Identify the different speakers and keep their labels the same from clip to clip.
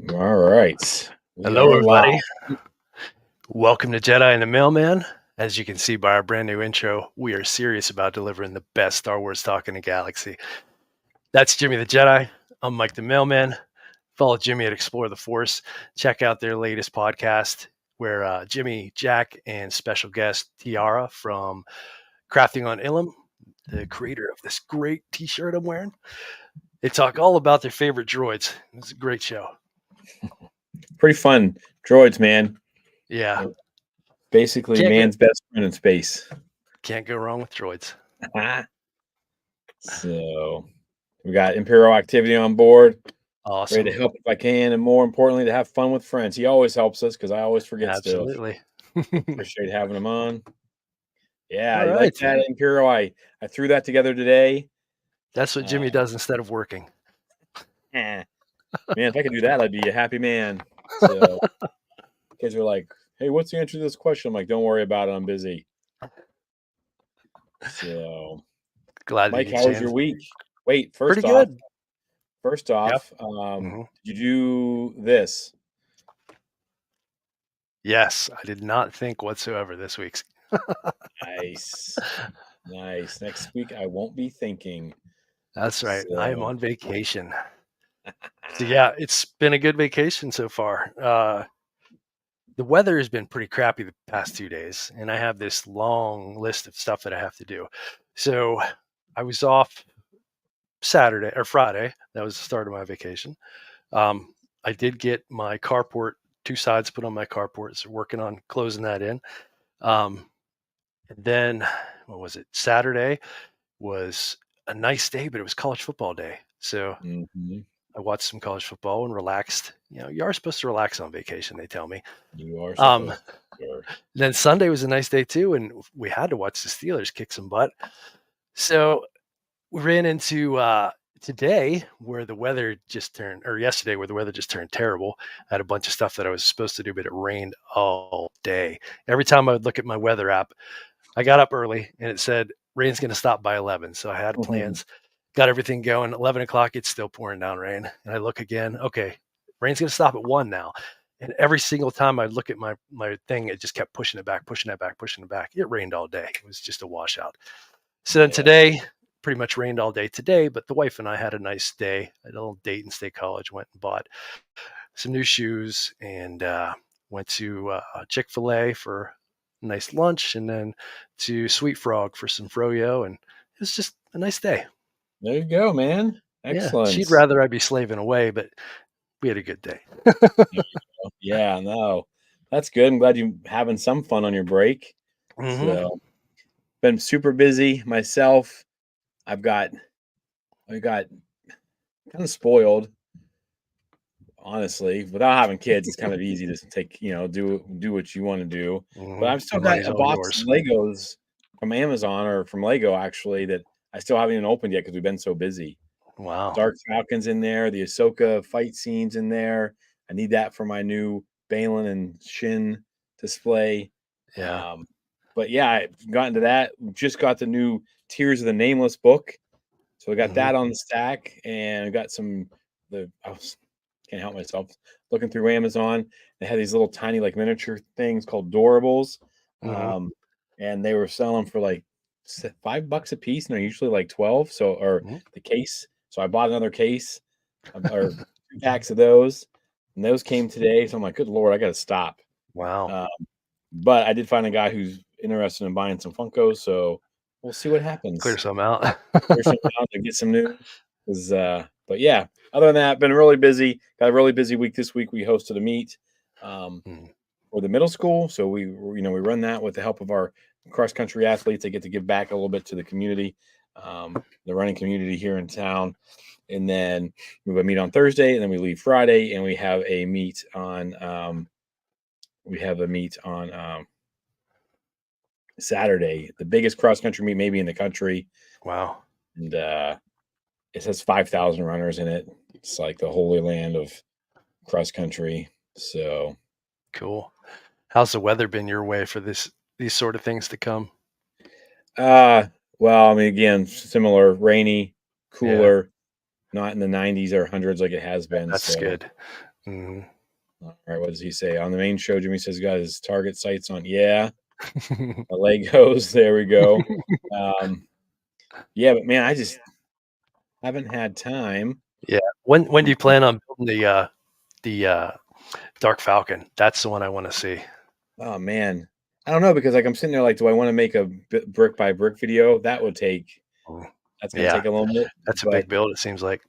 Speaker 1: All right. We
Speaker 2: Hello,
Speaker 1: are live.
Speaker 2: everybody. Welcome to Jedi and the Mailman. As you can see by our brand new intro, we are serious about delivering the best Star Wars talk in the galaxy. That's Jimmy the Jedi. I'm Mike the Mailman. Follow Jimmy at Explore the Force. Check out their latest podcast where Jimmy, Jack, and special guest Tiara from Crafting on Ilum, the creator of this great t-shirt I'm wearing, they talk all about their favorite droids. It's a great show.
Speaker 1: Pretty fun. Droids, man.
Speaker 2: Yeah.
Speaker 1: Basically, man's best friend in space.
Speaker 2: Can't go wrong with droids.
Speaker 1: So we got Imperial activity on board.
Speaker 2: Awesome.
Speaker 1: Ready to help if I can, and more importantly, to have fun with friends. He always helps us because I always forget
Speaker 2: Absolutely.
Speaker 1: stuff. Appreciate having him on. Yeah,
Speaker 2: All
Speaker 1: you
Speaker 2: right.
Speaker 1: like that, Imperial? I threw that together today.
Speaker 2: That's what Jimmy does instead of working.
Speaker 1: Man, if I could do that, I'd be a happy man. So kids are like, "Hey, what's the answer to this question?" I'm like, "Don't worry about it. I'm busy." So,
Speaker 2: Glad
Speaker 1: Mike,
Speaker 2: that you
Speaker 1: how was your week? Wait,
Speaker 2: Pretty good.
Speaker 1: First off, did you do this?
Speaker 2: Yes, I did not think whatsoever this week's.
Speaker 1: Nice. Nice. Next week, I won't be thinking.
Speaker 2: That's right.
Speaker 1: So.
Speaker 2: I am on vacation. So yeah, it's been a good vacation so far. The weather has been pretty crappy the past 2 days, and I have this long list of stuff that I have to do. So I was off Saturday or Friday. That was the start of my vacation. I did get my carport, 2 sides put on my carport, so working on closing that in. And then what was it? Saturday was a nice day, but it was college football day. So I watched some college football and relaxed. You know, you are supposed to relax on vacation, they tell me.
Speaker 1: You are supposed to.
Speaker 2: Then Sunday was a nice day too, and we had to watch the Steelers kick some butt. So we ran into today where the weather just turned, or yesterday where the weather just turned terrible. I had a bunch of stuff that I was supposed to do, but it rained all day. Every time I would look at my weather app, I got up early and it said rain's going to stop by 11. So I had plans, got everything going. 11 o'clock, it's still pouring down rain. And I look again. Okay, rain's going to stop at 1 now. And every single time I look at my thing, it just kept pushing it back, pushing it back, pushing it back. It rained all day. It was just a washout. So then today, pretty much rained all day today, but the wife and I had a nice day at a little Dayton State College, went and bought some new shoes and went to Chick-fil-A for a nice lunch and then to Sweet Frog for some froyo. And it was just a nice day.
Speaker 1: There you go, man. Excellent.
Speaker 2: Yeah, she'd rather I be slaving away, but we had a good day.
Speaker 1: Yeah, no, that's good. I'm glad you're having some fun on your break. So, been super busy myself. I got kind of spoiled, honestly. Without having kids, it's kind of easy to take, do what you want to do. But I've still got a box of Legos from Amazon or from Lego actually that I still haven't even opened yet because we've been so busy.
Speaker 2: Wow.
Speaker 1: Dark Falcon's in there, the Ahsoka fight scenes in there. I need that for my new Balin and Shin display.
Speaker 2: Yeah.
Speaker 1: But yeah, I've gotten to that. Just got the new Tears of the Nameless book. So I got that on the stack, and I got can't help myself looking through Amazon. They had these little tiny like miniature things called Doorables. And they were selling for like $5 a piece, and they're usually like 12. So the case. So I bought another case or 2 packs of those, and those came today. So I'm like, good Lord, I got to stop.
Speaker 2: Wow.
Speaker 1: But I did find a guy who's interested in buying some Funkos, so we'll see what happens.
Speaker 2: Clear some out.
Speaker 1: Clear some out to get some new. But yeah, other than that, been really busy. Got a really busy week this week. We hosted a meet for the middle school, so we run that with the help of our cross country athletes. They get to give back a little bit to the community, the running community here in town. And then we have a meet on Thursday, and then we leave Friday, and we have a meet on Saturday, the biggest cross country meet maybe in the country.
Speaker 2: Wow.
Speaker 1: And it has 5,000 runners in it. It's like the holy land of cross country. So
Speaker 2: cool. How's the weather been your way for these sort of things to come?
Speaker 1: Well, I mean, again, similar, rainy, cooler, not in the 90s or 100s like it has been.
Speaker 2: That's good. Mhm.
Speaker 1: All right, what does he say? On the main show, Jimmy says he got his target sights on. Yeah, the Legos. There we go. Yeah, but man, I just haven't had time.
Speaker 2: Yeah. When do you plan on building the Dark Falcon? That's the one I want to see.
Speaker 1: Oh man, I don't know because like I'm sitting there like, do I want to make a brick by brick video? That would take.
Speaker 2: Mm.
Speaker 1: That's gonna
Speaker 2: Yeah,
Speaker 1: take a little bit,
Speaker 2: that's a
Speaker 1: but
Speaker 2: big build. It seems like.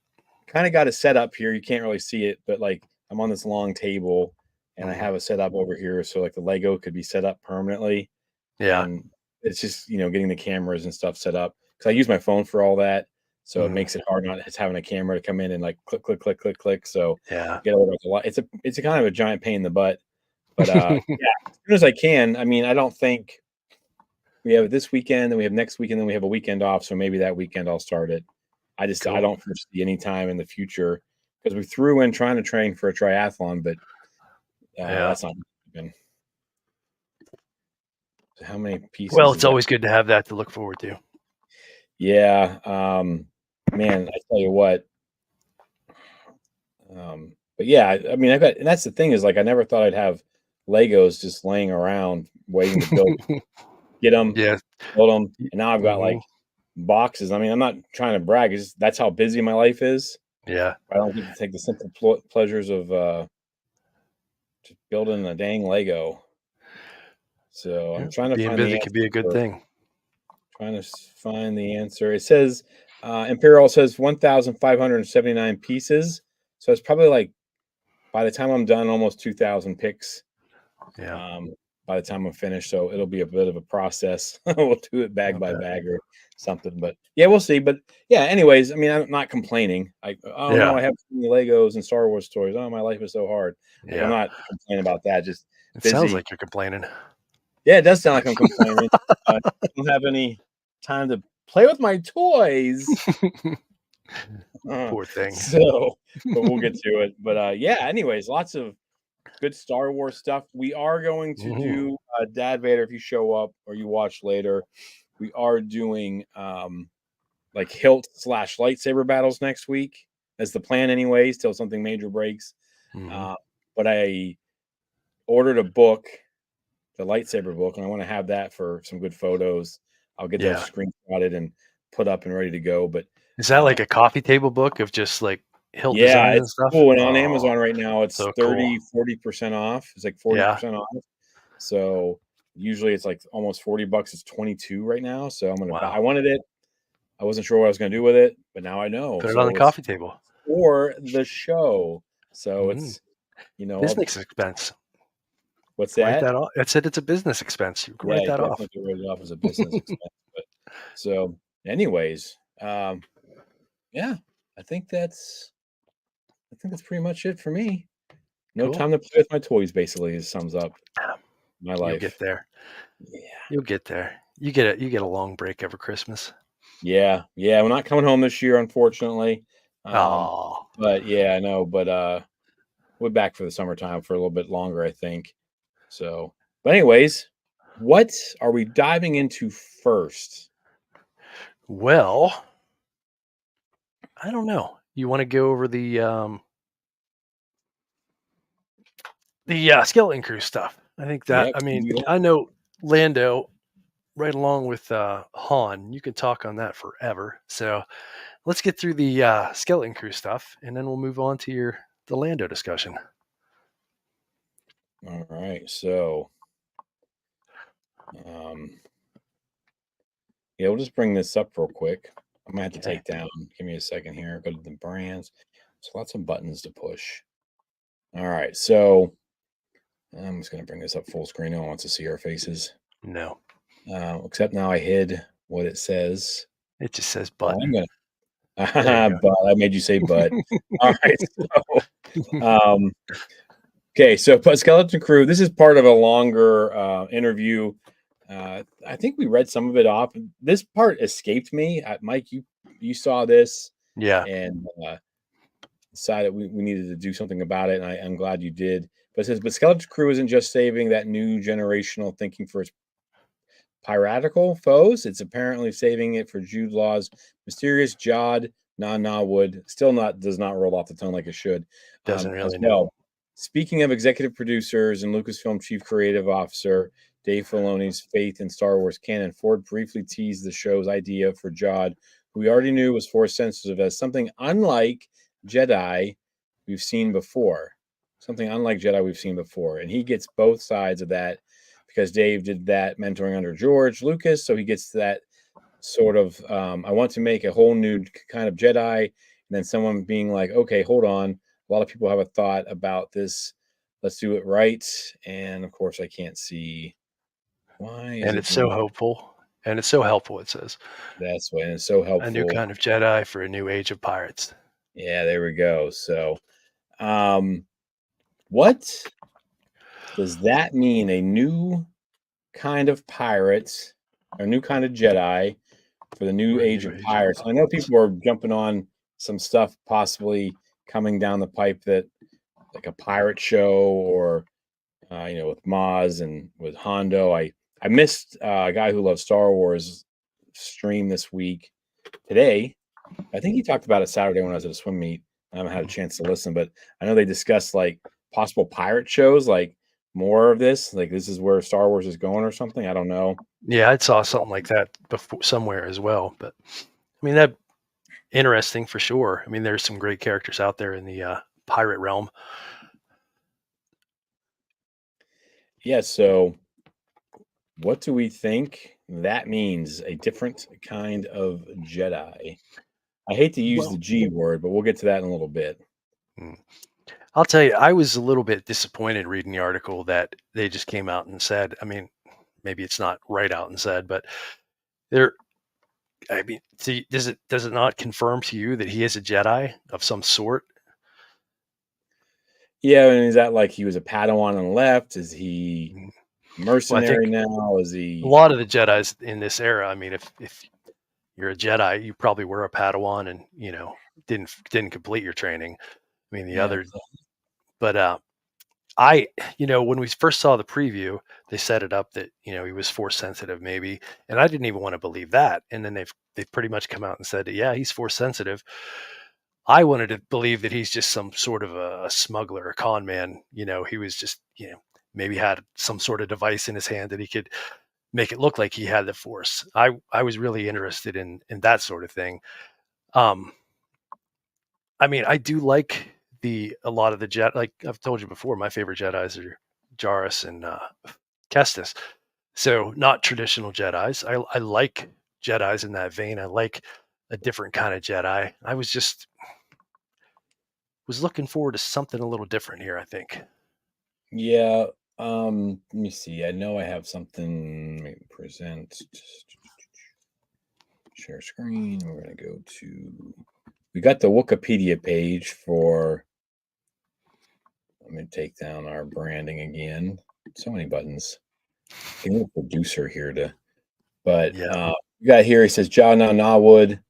Speaker 1: kind of got it set up here. You can't really see it, but like I'm on this long table and I
Speaker 2: Mhm.
Speaker 1: have it set up over here. So like the Lego could be set up permanently.
Speaker 2: Yeah.
Speaker 1: And it's just, getting the cameras and stuff set up because I use my phone for all that. So it
Speaker 2: Mhm.
Speaker 1: makes it hard not just having a camera to come in and like click, click, click, click, click. So
Speaker 2: Yeah.
Speaker 1: get over a lot. It's a kind of a giant pain in the butt. But yeah, as soon as I can. I mean, I don't think we have it this weekend, then we have next weekend, then we have a weekend off. So maybe that weekend I'll start it. I
Speaker 2: Cool.
Speaker 1: don't foresee any time in the future because we threw in trying to train for a triathlon, but
Speaker 2: Yeah.
Speaker 1: that's not happening. So how many
Speaker 2: Well,
Speaker 1: pieces is
Speaker 2: it's
Speaker 1: that?
Speaker 2: always good to have that to look forward to.
Speaker 1: Yeah, man, I tell you what. But yeah, I mean, I got, and that's the thing is like I never thought I'd have Legos just laying around waiting to build, get them,
Speaker 2: Yeah.
Speaker 1: build them, and now I've got
Speaker 2: Mhm.
Speaker 1: like boxes. I mean, I'm not trying to brag. It's just, that's how busy my life is.
Speaker 2: Yeah.
Speaker 1: I don't get to take the simple pleasures of just building a dang Lego. So I'm
Speaker 2: Yeah.
Speaker 1: trying to
Speaker 2: Being
Speaker 1: find the
Speaker 2: busy could be
Speaker 1: answer
Speaker 2: a good
Speaker 1: for
Speaker 2: thing.
Speaker 1: trying to find the answer. It says Imperial says 1,579 pieces. So it's probably like by the time I'm done, almost 2,000 picks.
Speaker 2: Yeah.
Speaker 1: Um, by the time I'm finished, so it'll be a bit of a process. We'll do it bag
Speaker 2: I
Speaker 1: by
Speaker 2: bet.
Speaker 1: bag or something, but yeah, we'll see. But yeah, anyways, I mean, I'm not complaining. Oh no,
Speaker 2: Yeah.
Speaker 1: I have so many Legos and Star Wars toys. Oh, my life is so hard. Like I'm
Speaker 2: Yeah.
Speaker 1: not complaining about that. Just
Speaker 2: It sounds
Speaker 1: busy.
Speaker 2: like you're complaining.
Speaker 1: Yeah, it does sound like I'm complaining. I don't have any time to play with my toys. Uh,
Speaker 2: Poor thing.
Speaker 1: so, but we'll get to it. But yeah, anyways, lots of good Star Wars stuff. We are going to
Speaker 2: Mhm.
Speaker 1: do Dad Vader if you show up or you watch later. We are doing like hilt slash lightsaber battles next week. That's the plan, anyways, till something major breaks.
Speaker 2: Mhm.
Speaker 1: Uh, but I ordered a book, the lightsaber book, and I want to have that for some good photos. I'll get those
Speaker 2: Yeah.
Speaker 1: screenshotted and put up and ready to go. But
Speaker 2: Is that like a coffee table book of just like hilt
Speaker 1: yeah,
Speaker 2: designs and
Speaker 1: it's
Speaker 2: stuff?
Speaker 1: cool. And on
Speaker 2: Oh,
Speaker 1: Amazon right now, it's
Speaker 2: so cool.
Speaker 1: 30-40% off. It's like
Speaker 2: Yeah.
Speaker 1: 40% off. So usually it's like almost 40 bucks. It's 22 right now. So I'm gonna buy I
Speaker 2: Wow.
Speaker 1: wanted it. I wasn't sure what I was gonna do with it, but now I know.
Speaker 2: Put it on the
Speaker 1: So it's
Speaker 2: coffee table.
Speaker 1: for the show. So
Speaker 2: Mhm.
Speaker 1: it's I'll,
Speaker 2: Business expense.
Speaker 1: what's
Speaker 2: Write
Speaker 1: that?
Speaker 2: that off. It said it's a business expense. You can
Speaker 1: Yeah,
Speaker 2: write
Speaker 1: you
Speaker 2: that off.
Speaker 1: definitely can write it off as a business expense. But so anyways, yeah, I think that's pretty much it for me. No
Speaker 2: Cool.
Speaker 1: time to play with my toys, basically, it sums up my
Speaker 2: You'll get
Speaker 1: life.
Speaker 2: there.
Speaker 1: Yeah.
Speaker 2: You'll get there. You get a long break over Christmas.
Speaker 1: Yeah, yeah, we're not coming home this year, unfortunately. Um,
Speaker 2: Oh,
Speaker 1: but yeah, I know, but we're back for the summertime for a little bit longer, I think. So, but anyways, what are we diving into first?
Speaker 2: well, I don't know. You want to go over the skeleton crew stuff? I think that.
Speaker 1: Yep,
Speaker 2: I mean,
Speaker 1: do that.
Speaker 2: I know Lando right along with Han. You can talk on that forever. So let's get through the skeleton crew stuff, and then we'll move on to the Lando discussion.
Speaker 1: All right, so um, yeah, we'll just bring this up real quick. I might have to
Speaker 2: Okay.
Speaker 1: take down. Give me a second here. Go to the brands. So lots of buttons to push. All right, so I'm just gonna bring this up full screen. No one wants to see our faces.
Speaker 2: No,
Speaker 1: Except now I hid what it says.
Speaker 2: it just says
Speaker 1: Oh, I'm
Speaker 2: button.
Speaker 1: gonna
Speaker 2: There you
Speaker 1: but I made you say but. All right. So, um, okay. So, Skeleton Crew. This is part of a longer interview. I think we read some of it off. This part escaped me. Mike, you saw this
Speaker 2: Yeah,
Speaker 1: and decided we needed to do something about it, and I'm glad you did. But it says, but Skeleton Crew isn't just saving that new generational thinking for its piratical foes. It's apparently saving it for Jude Law's mysterious Ja Na Nawood. Still not does not roll off the tongue like it should.
Speaker 2: doesn't
Speaker 1: As
Speaker 2: really know.
Speaker 1: well. Speaking of executive producers and Lucasfilm chief creative officer Dave Filoni's faith in Star Wars canon, Ford briefly teased the show's idea for Jod, who we already knew was force sensitive, as something unlike Jedi we've seen before. Something unlike Jedi we've seen before. And he gets both sides of that because Dave did that mentoring under George Lucas. So he gets that sort of, I want to make a whole new kind of Jedi. And then someone being like, okay, hold on. A lot of people have a thought about this. Let's do it right. And of course, I can't see why is
Speaker 2: And
Speaker 1: it
Speaker 2: it's so
Speaker 1: doing
Speaker 2: hopeful. And it's so helpful, it says.
Speaker 1: that's way. And it's so
Speaker 2: A new
Speaker 1: helpful.
Speaker 2: kind of Jedi for a new age of pirates.
Speaker 1: Yeah, there we go. So, what does that mean? A new kind of pirates, a new kind of Jedi for the new
Speaker 2: For a
Speaker 1: age
Speaker 2: new
Speaker 1: of
Speaker 2: age of
Speaker 1: pirates. I know
Speaker 2: pirates.
Speaker 1: people are jumping on some stuff possibly coming down the pipe that like a pirate show or with Maz and with Hondo. I missed a guy who loves Star Wars stream this week today. I think he talked about it Saturday when I was at a swim meet. I haven't had a chance to listen, but I know they discussed like possible pirate shows, like more of this. Like this is where Star Wars is going or something. I don't know.
Speaker 2: Yeah, I saw something like that before somewhere as well. But I mean, that interesting for sure. I mean, there's some great characters out there in the pirate realm.
Speaker 1: Yeah. So what do we think that means? A different kind of Jedi. I hate to use the
Speaker 2: Well,
Speaker 1: G word, but we'll get to that in a little bit.
Speaker 2: mm, I'll tell you, I was a little bit disappointed reading the article that they just came out and said. I mean, maybe it's not right out and said, but there. I mean, does it not confirm to you that he is a Jedi of some sort?
Speaker 1: Yeah, and is that like he was a Padawan on the left? Is he
Speaker 2: Mm. Well, I think
Speaker 1: mercenary now? Is
Speaker 2: a
Speaker 1: he?
Speaker 2: lot of the Jedi's in this era. I mean, if you're a Jedi, you probably were a Padawan and didn't complete your training. I mean, the
Speaker 1: Yeah,
Speaker 2: other, but I, when we first saw the preview, they set it up that he was force sensitive, maybe, and I didn't even want to believe that. And then they've pretty much come out and said, that, yeah, he's force sensitive. I wanted to believe that he's just some sort of a smuggler, a con man. He was just, maybe had some sort of device in his hand that he could make it look like he had the force. I was really interested in that sort of thing. Um, I mean, I do like a lot of the jet. Like I've told you before, my favorite Jedi's are Jarrus and Kestis. So not traditional Jedi's. I like Jedi's in that vein. I like a different kind of Jedi. I was looking forward to something a little different here, I think.
Speaker 1: yeah. Let me see. I know I have something. Maybe present. Share screen. We're gonna go to. We got the Wikipedia page for. Let me take down our branding again. So many buttons. I need a producer here to. But
Speaker 2: Yeah.
Speaker 1: we got here. He says Ja Na Nawood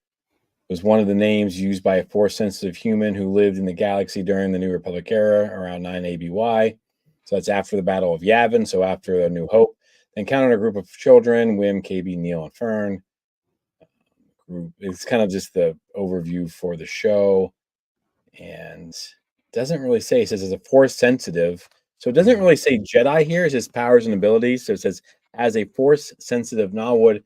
Speaker 1: was one of the names used by a force-sensitive human who lived in the galaxy during the New Republic era around 9 ABY. So that's after the Battle of Yavin, so after A New Hope. They encountered a group of children, Wim, KB, Neil, and Fern. It's kind of just the overview for the show. And doesn't really say. It says it's a force sensitive. So it doesn't
Speaker 2: Mhm.
Speaker 1: really say Jedi here. It says powers and abilities. So it says as a force sensitive Nawood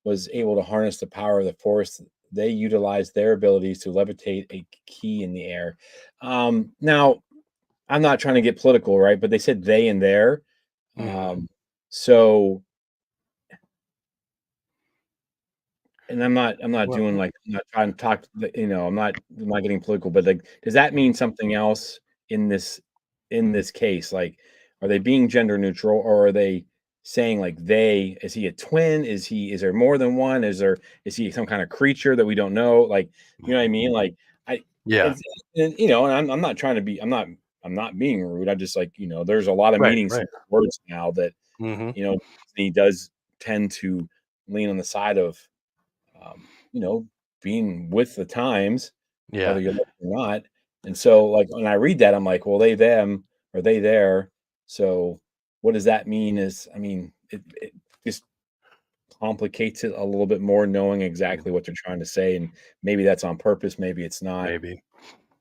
Speaker 1: was able to harness the power of the force. They utilized their abilities to levitate a key in the air. Now, I'm not trying to get political, right? But they said they and there.
Speaker 2: Mhm.
Speaker 1: So, and I'm not
Speaker 2: Well,
Speaker 1: doing like, I'm not trying to talk, I'm not getting political, but like, does that mean something else in this case? Like, are they being gender neutral or are they saying like is he a twin? Is there more than one? Is he some kind of creature that we don't know? Like, you know what I mean? Like, I,
Speaker 2: yeah.
Speaker 1: it's, and I'm not trying to be, I'm not being rude. I just like, there's a lot of
Speaker 2: Right.
Speaker 1: meanings to
Speaker 2: Right.
Speaker 1: words now that,
Speaker 2: Hmm.
Speaker 1: he does tend to lean on the side of um, you know, being with the times,
Speaker 2: Yeah.
Speaker 1: whether you like it or not. And so, like, when I read that, I'm like, well, they, them, or they, there. So, what does that mean? It just complicates it a little bit more, knowing
Speaker 2: Mm.
Speaker 1: exactly what they're trying to say. And maybe that's on purpose, maybe it's not.
Speaker 2: Maybe.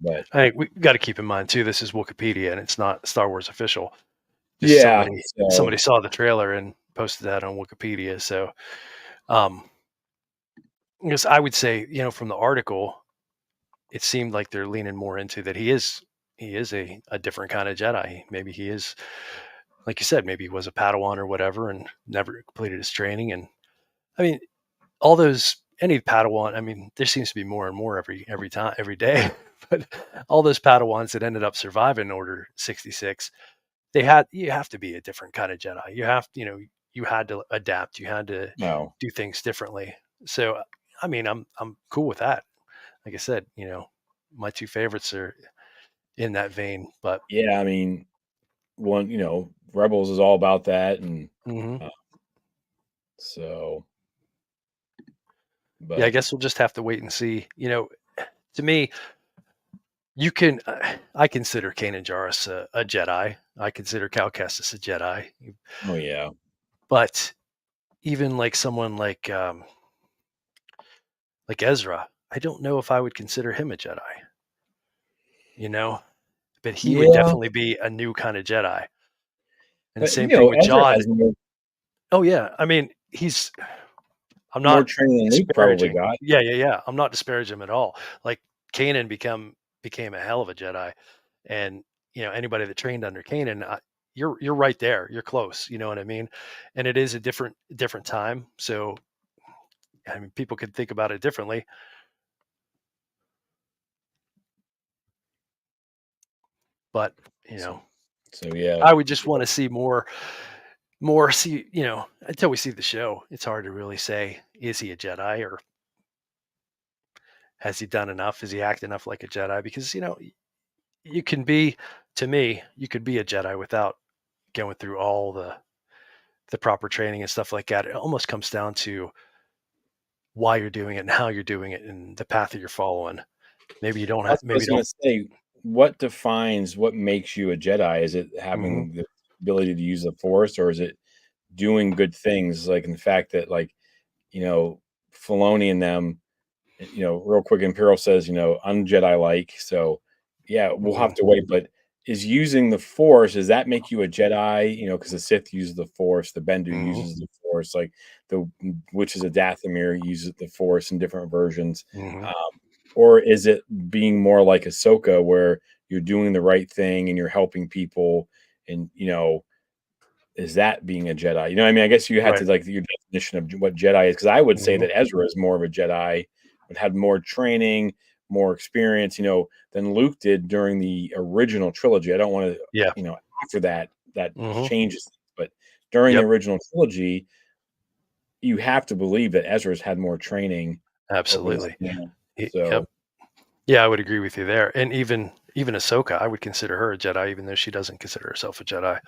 Speaker 1: But
Speaker 2: I think we got to keep in mind too. This is Wikipedia, and it's not Star Wars official. Just
Speaker 1: yeah,
Speaker 2: somebody
Speaker 1: so
Speaker 2: saw the trailer and posted that on Wikipedia. So, um, I guess I would say, from the article, it seemed like they're leaning more into that he is a different kind of Jedi. Maybe he is, like you said, maybe he was a Padawan or whatever and never completed his training. And I mean, all those any Padawan, I mean, there seems to be more and more every time, every day. But all those Padawans that ended up surviving Order 66, you have to be a different kind of Jedi. You had to adapt. You had to
Speaker 1: no,
Speaker 2: do things differently. So, I mean, I'm cool with that. Like I said, my two favorites are in that vein. But
Speaker 1: yeah, I mean, one, Rebels is all about that, and
Speaker 2: mhm.
Speaker 1: uh, so,
Speaker 2: Yeah, I
Speaker 1: but
Speaker 2: guess we'll just have to wait and see. To me, you can. I consider Kanan Jarrus a Jedi. I consider Cal Kestis a Jedi.
Speaker 1: oh yeah,
Speaker 2: But even like someone like Ezra, I don't know if I would consider him a Jedi. You know, but he would
Speaker 1: yeah,
Speaker 2: definitely be a new kind of Jedi. And
Speaker 1: but
Speaker 2: same thing with
Speaker 1: Ezra
Speaker 2: John.
Speaker 1: has more
Speaker 2: Oh yeah, I mean, I'm
Speaker 1: more
Speaker 2: not
Speaker 1: training than Luke probably
Speaker 2: disparaging.
Speaker 1: got.
Speaker 2: Yeah, yeah, yeah. I'm not disparaging him at all. Like Kanan became a hell of a Jedi, and anybody that trained under Kanan, you're right there. You're close. You know what I mean? And it is a different time. So I mean, people could think about it differently, but you
Speaker 1: So,
Speaker 2: know,
Speaker 1: so yeah,
Speaker 2: I would just want to see more. See, until we see the show, it's hard to really say is he a Jedi or has he done enough? Is he act enough like a Jedi? Because you can be to me you could be a Jedi without going through all the proper training and stuff like that. It almost comes down to why you're doing it and how you're doing it and the path that you're following. Maybe you don't have
Speaker 1: that's what I
Speaker 2: maybe
Speaker 1: was
Speaker 2: you don't.
Speaker 1: gonna say. What makes you a Jedi? Is it
Speaker 2: Hmm.
Speaker 1: having the ability to use the Force, or is it doing good things? Like in the fact that, like, you know, Filoni and them, real quick, Imperial says, un-Jedi like. So, yeah, we'll
Speaker 2: Hmm.
Speaker 1: have to wait. But is using the Force, does that make you a Jedi? Because the Sith uses the Force, the Bendu
Speaker 2: Hmm.
Speaker 1: uses the Force, like the which is a Dathomir uses the Force in different versions.
Speaker 2: Hmm.
Speaker 1: Or is it being more like Ahsoka, where you're doing the right thing and you're helping people, and is that being a Jedi? You know what I mean? I guess you had to,
Speaker 2: Right.
Speaker 1: like, your definition of what Jedi is, because I would say
Speaker 2: Hmm.
Speaker 1: that Ezra is more of a Jedi, but had more training, more experience, than Luke did during the original trilogy. I don't want to,
Speaker 2: Yeah.
Speaker 1: after that
Speaker 2: Hmm.
Speaker 1: changes things, but during the
Speaker 2: Yep.
Speaker 1: original trilogy, you have to believe that Ezra's had more training over this,
Speaker 2: Absolutely. Yep.
Speaker 1: so
Speaker 2: Yeah, I would agree with you there. And even Ahsoka, I would consider her a Jedi, even though she doesn't consider herself a Jedi.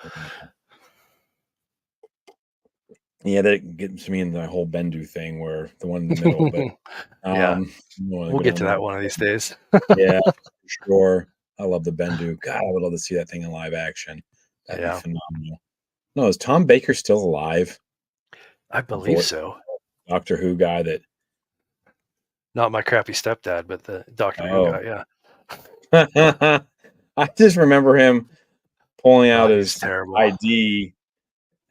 Speaker 1: yeah, that gets me in the whole Bendu thing where the one in the middle, but
Speaker 2: Yeah,
Speaker 1: I don't want to
Speaker 2: we'll
Speaker 1: go
Speaker 2: get
Speaker 1: down
Speaker 2: to
Speaker 1: that
Speaker 2: that
Speaker 1: road.
Speaker 2: one of these days.
Speaker 1: Yeah, for sure. I love the Bendu. God, I would love to see that thing in live action. That'd be
Speaker 2: Yeah,
Speaker 1: phenomenal. No, is Tom Baker still alive?
Speaker 2: I
Speaker 1: The
Speaker 2: believe
Speaker 1: voice
Speaker 2: so.
Speaker 1: Doctor Who guy that
Speaker 2: Not my crappy stepdad, but the Doctor Who
Speaker 1: oh.
Speaker 2: guy. Yeah.
Speaker 1: I just remember him pulling
Speaker 2: Oh,
Speaker 1: out
Speaker 2: he was
Speaker 1: his
Speaker 2: terrible.
Speaker 1: ID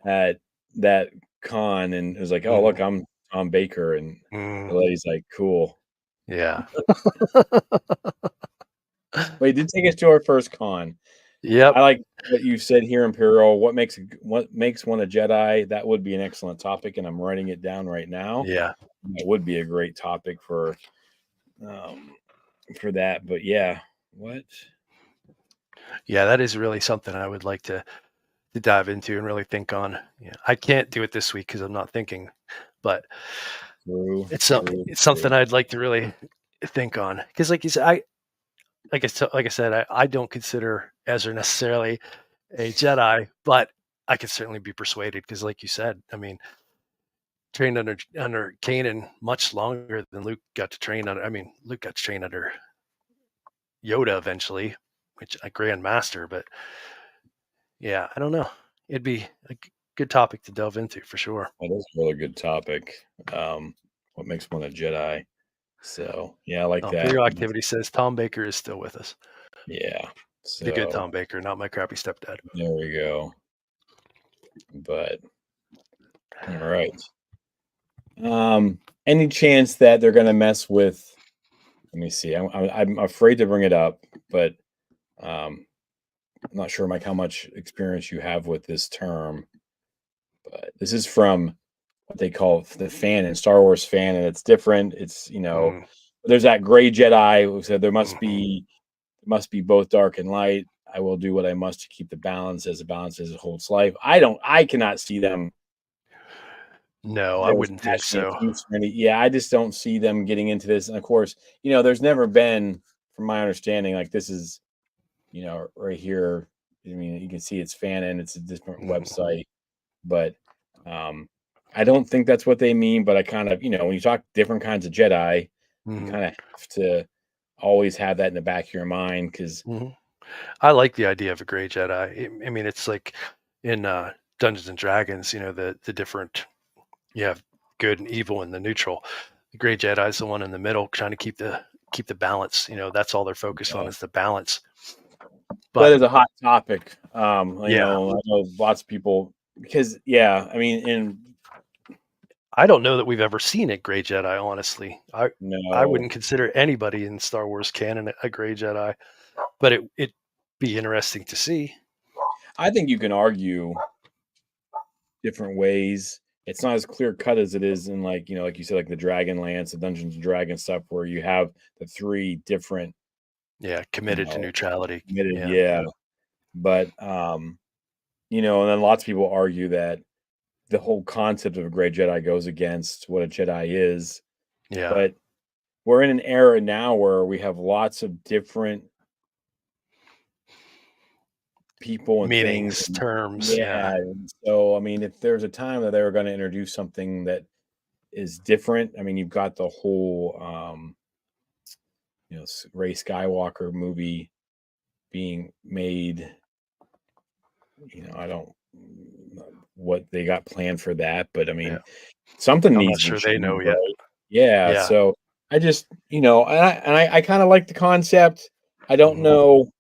Speaker 1: at that con, and it was like, "Oh, look,
Speaker 2: Mhm.
Speaker 1: I'm Tom Baker," and the
Speaker 2: Mm,
Speaker 1: lady's like, "Cool."
Speaker 2: yeah.
Speaker 1: But he did take us to our first con.
Speaker 2: Yep.
Speaker 1: I like what you said here, Imperial. What makes one a Jedi? That would be an excellent topic, and I'm writing it down right now.
Speaker 2: Yeah.
Speaker 1: That would be a great topic um, for that. But yeah, what?
Speaker 2: Yeah, that is really something I would like to dive into and really think on. Yeah, I can't do it this week because I'm not thinking, but
Speaker 1: True, true,
Speaker 2: it's something
Speaker 1: true.
Speaker 2: I'd like to really think on. Because, like you said, like I said, I don't consider Ezra necessarily a Jedi, but I could certainly be persuaded because, like you said, I mean, trained under Kanan much longer than Luke got to train under. I mean, Luke got to train under Yoda eventually, which a Grand Master. But yeah, I don't know. It'd be a good topic to delve into for sure.
Speaker 1: That is a really good topic. What makes one a Jedi? So yeah, I like that.
Speaker 2: Imperial Activity says Tom Baker is still with us.
Speaker 1: Yeah.
Speaker 2: The good
Speaker 1: So
Speaker 2: Tom Baker, not my crappy stepdad.
Speaker 1: there we go. But all right. Any chance that they're gonna mess with? Let me see. I'm afraid to bring it up, but um, I'm not sure, Mike, how much experience you have with this term. But this is from what they call the fan and Star Wars fan, and it's different. It's
Speaker 2: Mm,
Speaker 1: there's that gray Jedi who said there
Speaker 2: mhm.
Speaker 1: must be both dark and light. I will do what I must to keep the balance as the balance as it holds life. I cannot see them
Speaker 2: No, I
Speaker 1: their
Speaker 2: wouldn't think
Speaker 1: passionate
Speaker 2: so.
Speaker 1: use for any. Yeah, I just don't see them getting into this. And of course, there's never been, from my understanding, like this is, right here. I mean, you can see it's fanon. It's a different
Speaker 2: Mhm,
Speaker 1: website, but um, I don't think that's what they mean. But I kind of, when you talk different kinds of Jedi, you
Speaker 2: mhm,
Speaker 1: kind of have to always have that in the back of your mind because
Speaker 2: mhm. I like the idea of a gray Jedi. I mean, it's like in Dungeons and Dragons, the different you have good and evil and the neutral. The gray Jedi is the one in the middle, trying to keep the balance. That's all they're focused on is the balance.
Speaker 1: that
Speaker 2: But
Speaker 1: is a hot topic.
Speaker 2: yeah,
Speaker 1: I know lots of people because yeah, I mean, in
Speaker 2: I don't know that we've ever seen a gray Jedi. Honestly, I
Speaker 1: no,
Speaker 2: wouldn't consider anybody in Star Wars canon a gray Jedi, but it'd be interesting to see.
Speaker 1: I think you can argue different ways. It's not as clear cut as it is in like you said, like the Dragonlance, the Dungeons and Dragons stuff, where you have the three different,
Speaker 2: Yeah,
Speaker 1: you
Speaker 2: committed to
Speaker 1: know,
Speaker 2: neutrality.
Speaker 1: committed,
Speaker 2: Yeah,
Speaker 1: yeah. But and then lots of people argue that the whole concept of a gray Jedi goes against what a Jedi is.
Speaker 2: yeah.
Speaker 1: But we're in an era now where we have lots of different people and things.
Speaker 2: Meanings,
Speaker 1: And
Speaker 2: terms.
Speaker 1: yeah,
Speaker 2: Yeah,
Speaker 1: and so I mean, if there's a time that they were going to introduce something that is different, I mean, you've got the whole Ray Skywalker movie being made. I don't know what they got planned for that, but I
Speaker 2: yeah.
Speaker 1: mean, something
Speaker 2: I'm not
Speaker 1: needs to be
Speaker 2: sure they know
Speaker 1: changed,
Speaker 2: yet.
Speaker 1: right? Yeah.
Speaker 2: Yeah.
Speaker 1: So I just, I kind of like the concept. I don't
Speaker 2: Mhm,
Speaker 1: know.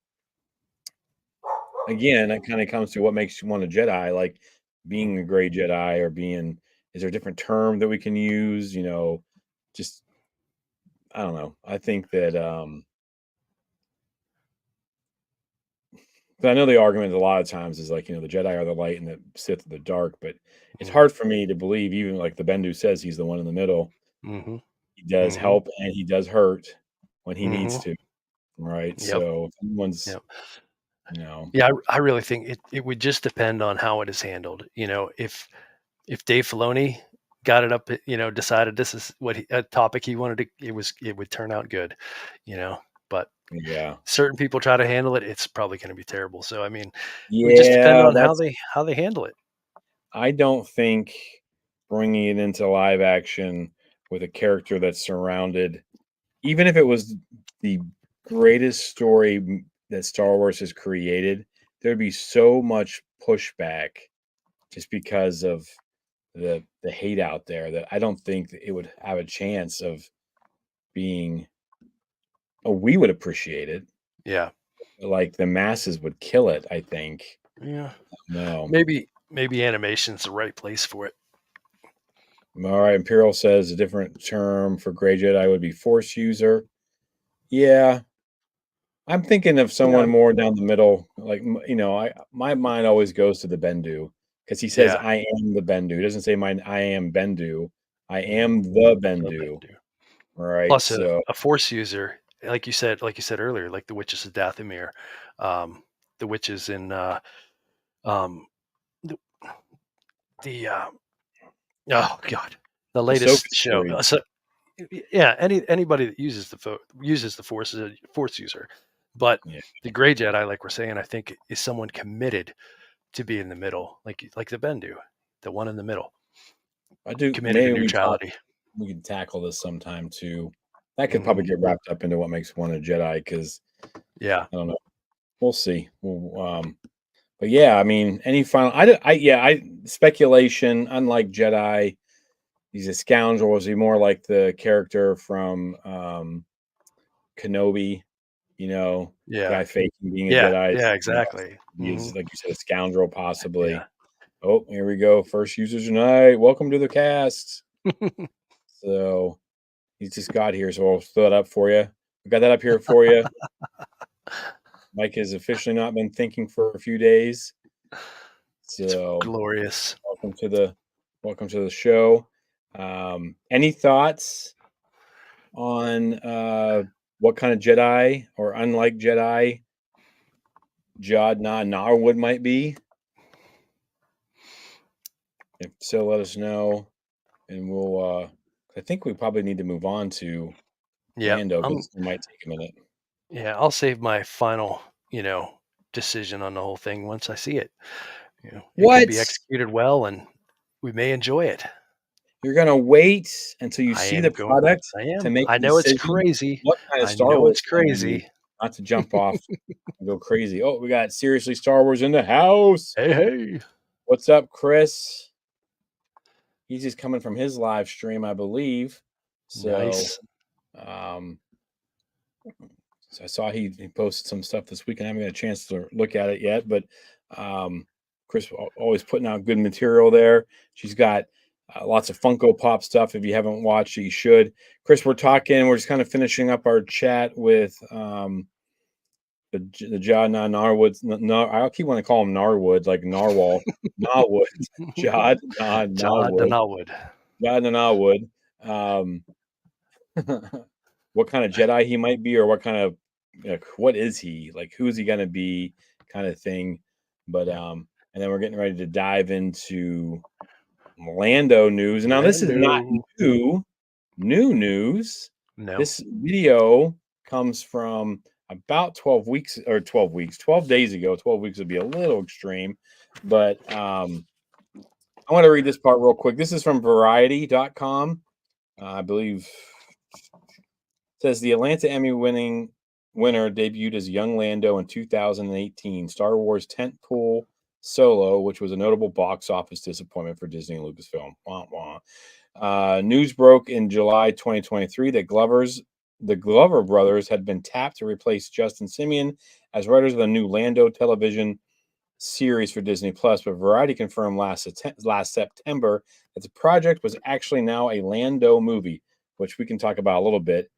Speaker 1: Again, it kind of comes to what makes you want a Jedi, like
Speaker 2: mhm.
Speaker 1: being a gray Jedi or being. Is there a different term that we can use? Just I don't know. I think that but I know the argument a lot of times is like, the Jedi are the light and the Sith are the dark, but it's
Speaker 2: Mhm,
Speaker 1: hard for me to believe, even like the Bendu says he's the one in the middle.
Speaker 2: mhm,
Speaker 1: He does
Speaker 2: mhm,
Speaker 1: help and he does hurt when he needs
Speaker 2: mhm.
Speaker 1: to, right?
Speaker 2: Yep,
Speaker 1: So if anyone's,
Speaker 2: yep.
Speaker 1: you know,
Speaker 2: Yeah, I really think it would just depend on how it is handled. If Dave Filoni got it up, decided this is a topic he wanted to, it would turn out good, you know. But
Speaker 1: yeah.
Speaker 2: certain people try to handle it, it's probably going to be terrible. So I mean, it would just depend
Speaker 1: Yeah,
Speaker 2: on how
Speaker 1: that's
Speaker 2: they handle it.
Speaker 1: I don't think bringing it into live action with a character that's surrounded, even if it was the greatest story that Star Wars has created, there'd be so much pushback just because of the hate out there that I don't think that it would have a chance of being. Oh, we would appreciate it.
Speaker 2: Yeah,
Speaker 1: Like the masses would kill it, I think.
Speaker 2: yeah.
Speaker 1: No.
Speaker 2: Maybe animation's the right place for it.
Speaker 1: All right, Imperial says a different term for Grey Jedi would be Force user. Yeah, I'm thinking of
Speaker 2: Yeah,
Speaker 1: someone more down the middle. Like I my mind always goes to the Bendu because he says
Speaker 2: yeah.
Speaker 1: I am the Bendu. He doesn't say my I am Bendu. I
Speaker 2: Mhm.
Speaker 1: am the
Speaker 2: So
Speaker 1: Bendu.
Speaker 2: they do.
Speaker 1: Right.
Speaker 2: Plus,
Speaker 1: So
Speaker 2: a force user, like you said earlier, like the witches of Dathomir, um, the witches in um, the, the oh god, the
Speaker 1: the Soka
Speaker 2: latest show.
Speaker 1: series.
Speaker 2: So yeah, anybody that uses the force is a force user, but
Speaker 1: Yeah.
Speaker 2: the gray Jedi, like we're saying, I think is someone committed to be in the middle, like the Bendu, the one in the middle,
Speaker 1: I do.
Speaker 2: committed to
Speaker 1: Maybe
Speaker 2: neutrality.
Speaker 1: we can tackle this sometime too. That could
Speaker 2: Hmm.
Speaker 1: probably get wrapped up into what makes one a Jedi because
Speaker 2: Yeah.
Speaker 1: I don't know. We'll see. But yeah, I mean, any final? I yeah, I speculation. Unlike Jedi, he's a scoundrel? Is he more like the character from Kenobi? You know, the
Speaker 2: Yeah.
Speaker 1: guy faking being a
Speaker 2: Yeah.
Speaker 1: Jedi.
Speaker 2: Yeah.
Speaker 1: You know,
Speaker 2: Exactly.
Speaker 1: he
Speaker 2: Mhm.
Speaker 1: is, like you said, a scoundrel, possibly.
Speaker 2: Yeah.
Speaker 1: Oh, here we go. First users tonight. Welcome to the cast. So he's just got here, so I'll throw that up for you. We got that up here for you. Mike has officially not been thinking for a few days.
Speaker 2: It's
Speaker 1: So
Speaker 2: glorious.
Speaker 1: welcome to the show. Any thoughts on what kind of Jedi or unlike Jedi Ja Na Nawood might be? If so, let us know, and we'll. I think we probably need to move on to
Speaker 2: Yeah.
Speaker 1: Lando because it might take a minute.
Speaker 2: Yeah. I'll save my final, decision on the whole thing once I see it. It could
Speaker 1: What?
Speaker 2: be executed well, and we may enjoy it.
Speaker 1: You're gonna wait until you
Speaker 2: I
Speaker 1: see the
Speaker 2: am going.
Speaker 1: product
Speaker 2: I
Speaker 1: to
Speaker 2: am.
Speaker 1: make
Speaker 2: I
Speaker 1: a
Speaker 2: know it's
Speaker 1: decision?
Speaker 2: crazy.
Speaker 1: What kind of
Speaker 2: I
Speaker 1: Star
Speaker 2: know
Speaker 1: Wars
Speaker 2: it's
Speaker 1: fan are you?
Speaker 2: crazy.
Speaker 1: Not to jump off and go crazy. Oh, we got Seriously Star Wars in the house.
Speaker 2: Hey, hey.
Speaker 1: What's up, Chris? He's just coming from his live stream, I believe. So,
Speaker 2: Nice.
Speaker 1: um, so I saw he posted some stuff this week, and I haven't got a chance to look at it yet. But Chris always putting out good material there. She's got lots of Funko Pop stuff. If you haven't watched it, you should. Chris, we're talking. We're just kind of finishing up our chat with the Ja Na Narwood. No, I keep wanting to call him Narwood, like Narwhal. Narwood. Ja Na
Speaker 2: Ja Na
Speaker 1: Nawood.
Speaker 2: Nawood.
Speaker 1: Ja Na Nawood. Um, what kind of Jedi he might be, or what kind of what is he like? Who's he gonna be? Kind of thing. But and then we're getting ready to dive into Lando news. Now this is not
Speaker 2: Lando.
Speaker 1: new news.
Speaker 2: No.
Speaker 1: This video comes from about 12 weeks or 12 weeks, 12 days ago. 12 weeks would be a little extreme, but I want to read this part real quick. This is from variety.com. I believe it says the Atlanta Emmy winner debuted as young Lando in 2018 Star Wars tentpole Solo, which was a notable box office disappointment for Disney and Lucasfilm. Wah, wah. News broke in July 2023 that the Glover brothers had been tapped to replace Justin Simeon as writers of the new Lando television series for Disney Plus. But Variety confirmed last September that the project was actually now a Lando movie, which we can talk about a little bit.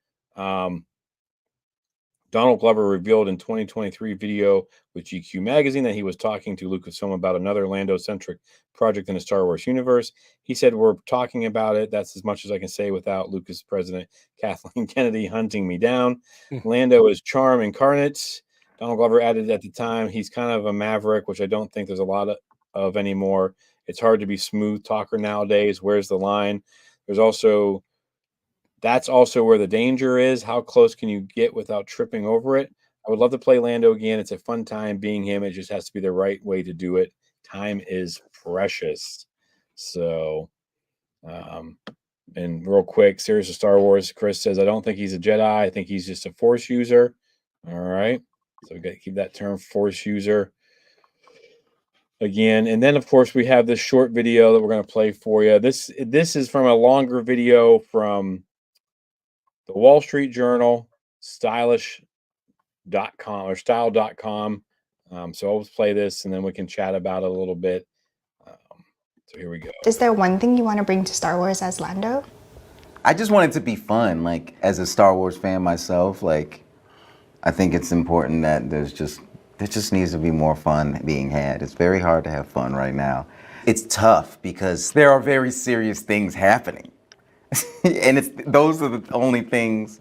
Speaker 1: Donald Glover revealed in 2023 video with GQ magazine that he was talking to Lucasfilm about another Lando-centric project in the Star Wars universe. He said, "We're talking about it. That's as much as I can say without Lucas president Kathleen Kennedy hunting me down. Lando is charm incarnate." Donald Glover added at the time, "He's kind of a maverick, which I don't think there's a lot of anymore. It's hard to be smooth talker nowadays. Where's the line? That's also where the danger is. How close can you get without tripping over it? I would love to play Lando again. It's a fun time being him. It just has to be the right way to do it. Time is precious." So, and real quick, series of Star Wars, Chris says, "I don't think he's a Jedi. I think he's just a Force user." All right. So we got to keep that term Force user again. And then, of course, we have this short video that we're going to play for you. This is from a longer video from the Wall Street Journal, stylish.com or style.com. So I'll just play this and then we can chat about it a little bit. So here we go.
Speaker 3: Is there one thing you want to bring to Star Wars as Lando?
Speaker 4: I just want it to be fun. Like, as a Star Wars fan myself, like, I think it's important that there just needs to be more fun being had. It's very hard to have fun right now. It's tough because there are very serious things happening. And those are the only things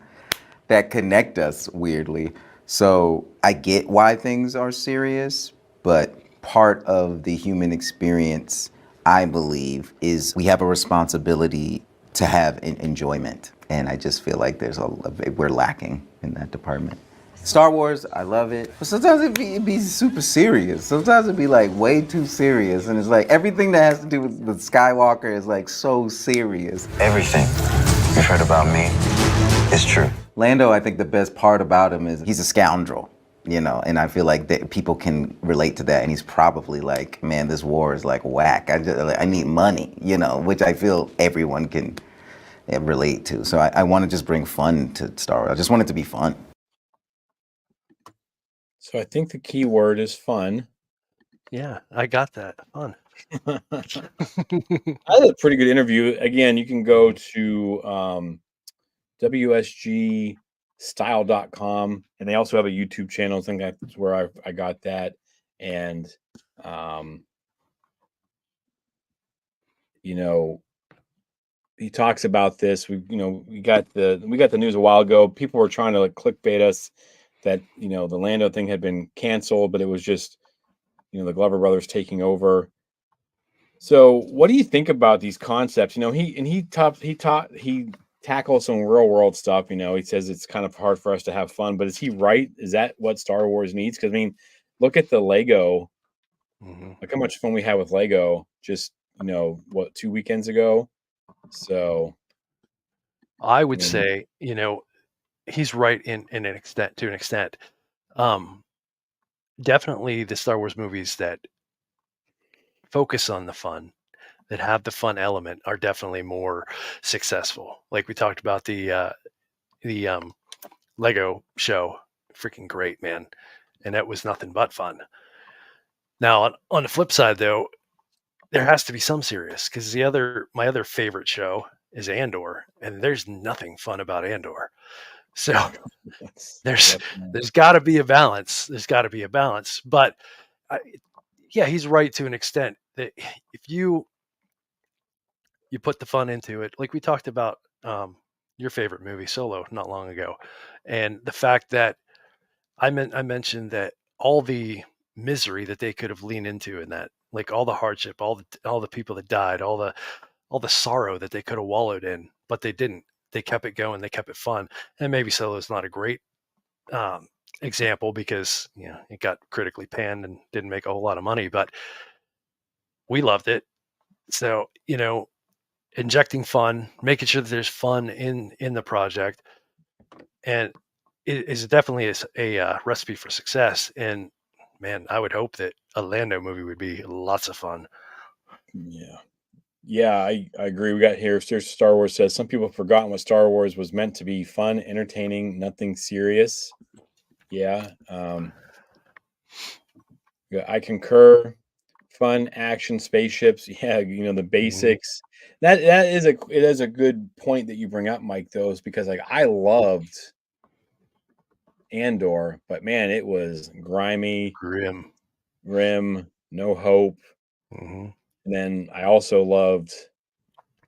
Speaker 4: that connect us, weirdly. So I get why things are serious, but part of the human experience, I believe, is we have a responsibility to have enjoyment. And I just feel like we're lacking in that department. Star Wars, I love it. But sometimes it'd be super serious. Sometimes it'd be like way too serious. And it's like everything that has to do with the Skywalker is like so serious.
Speaker 5: Everything you've heard about me is true.
Speaker 4: Lando, I think the best part about him is he's a scoundrel. and I feel like that people can relate to that. And he's probably like, man, this war is like whack. I need money, which I feel everyone can relate to. So I want to just bring fun to Star Wars. I just want it to be fun.
Speaker 1: So I think the key word is fun.
Speaker 2: Yeah, I got that. Fun.
Speaker 1: I had a pretty good interview. Again, you can go to wsgstyle.com, and they also have a YouTube channel. I think that's where I got that. And he talks about this. We got the news a while ago. People were trying to like clickbait us that the Lando thing had been canceled, but it was just the Glover brothers taking over. So, what do you think about these concepts? He tackles some real world stuff. He says it's kind of hard for us to have fun, but is he right? Is that what Star Wars needs? Because look at the Lego. Look how much fun we had with Lego just 2 weekends ago. So,
Speaker 2: I would say he's right to an extent. Definitely the Star Wars movies that focus on the fun, that have the fun element, are definitely more successful. Like we talked about the Lego show, freaking great, man, and that was nothing but fun. Now on the flip side, though, there has to be some serious, because my other favorite show is Andor, and there's nothing fun about Andor. So there's got to be a balance. But yeah, he's right to an extent that if you put the fun into it, like we talked about your favorite movie Solo not long ago, and the fact that I mentioned that all the misery that they could have leaned into in that, like all the hardship, all the people that died, all the sorrow that they could have wallowed in, but they didn't. They kept it going. They kept it fun. And maybe Solo is not a great example because it got critically panned and didn't make a whole lot of money, but we loved it. So injecting fun, making sure that there's fun in the project, and it is definitely a recipe for success. And man, I would hope that a Lando movie would be lots of fun.
Speaker 1: Yeah, I agree. We got here. Star Wars says some people have forgotten what Star Wars was meant to be: fun, entertaining, nothing serious. Yeah, I concur. Fun, action, spaceships. Yeah, the basics. That is it is a good point that you bring up, Mike. Those because like I loved Andor, but man, it was grimy,
Speaker 2: Grim,
Speaker 1: no hope. And then I also loved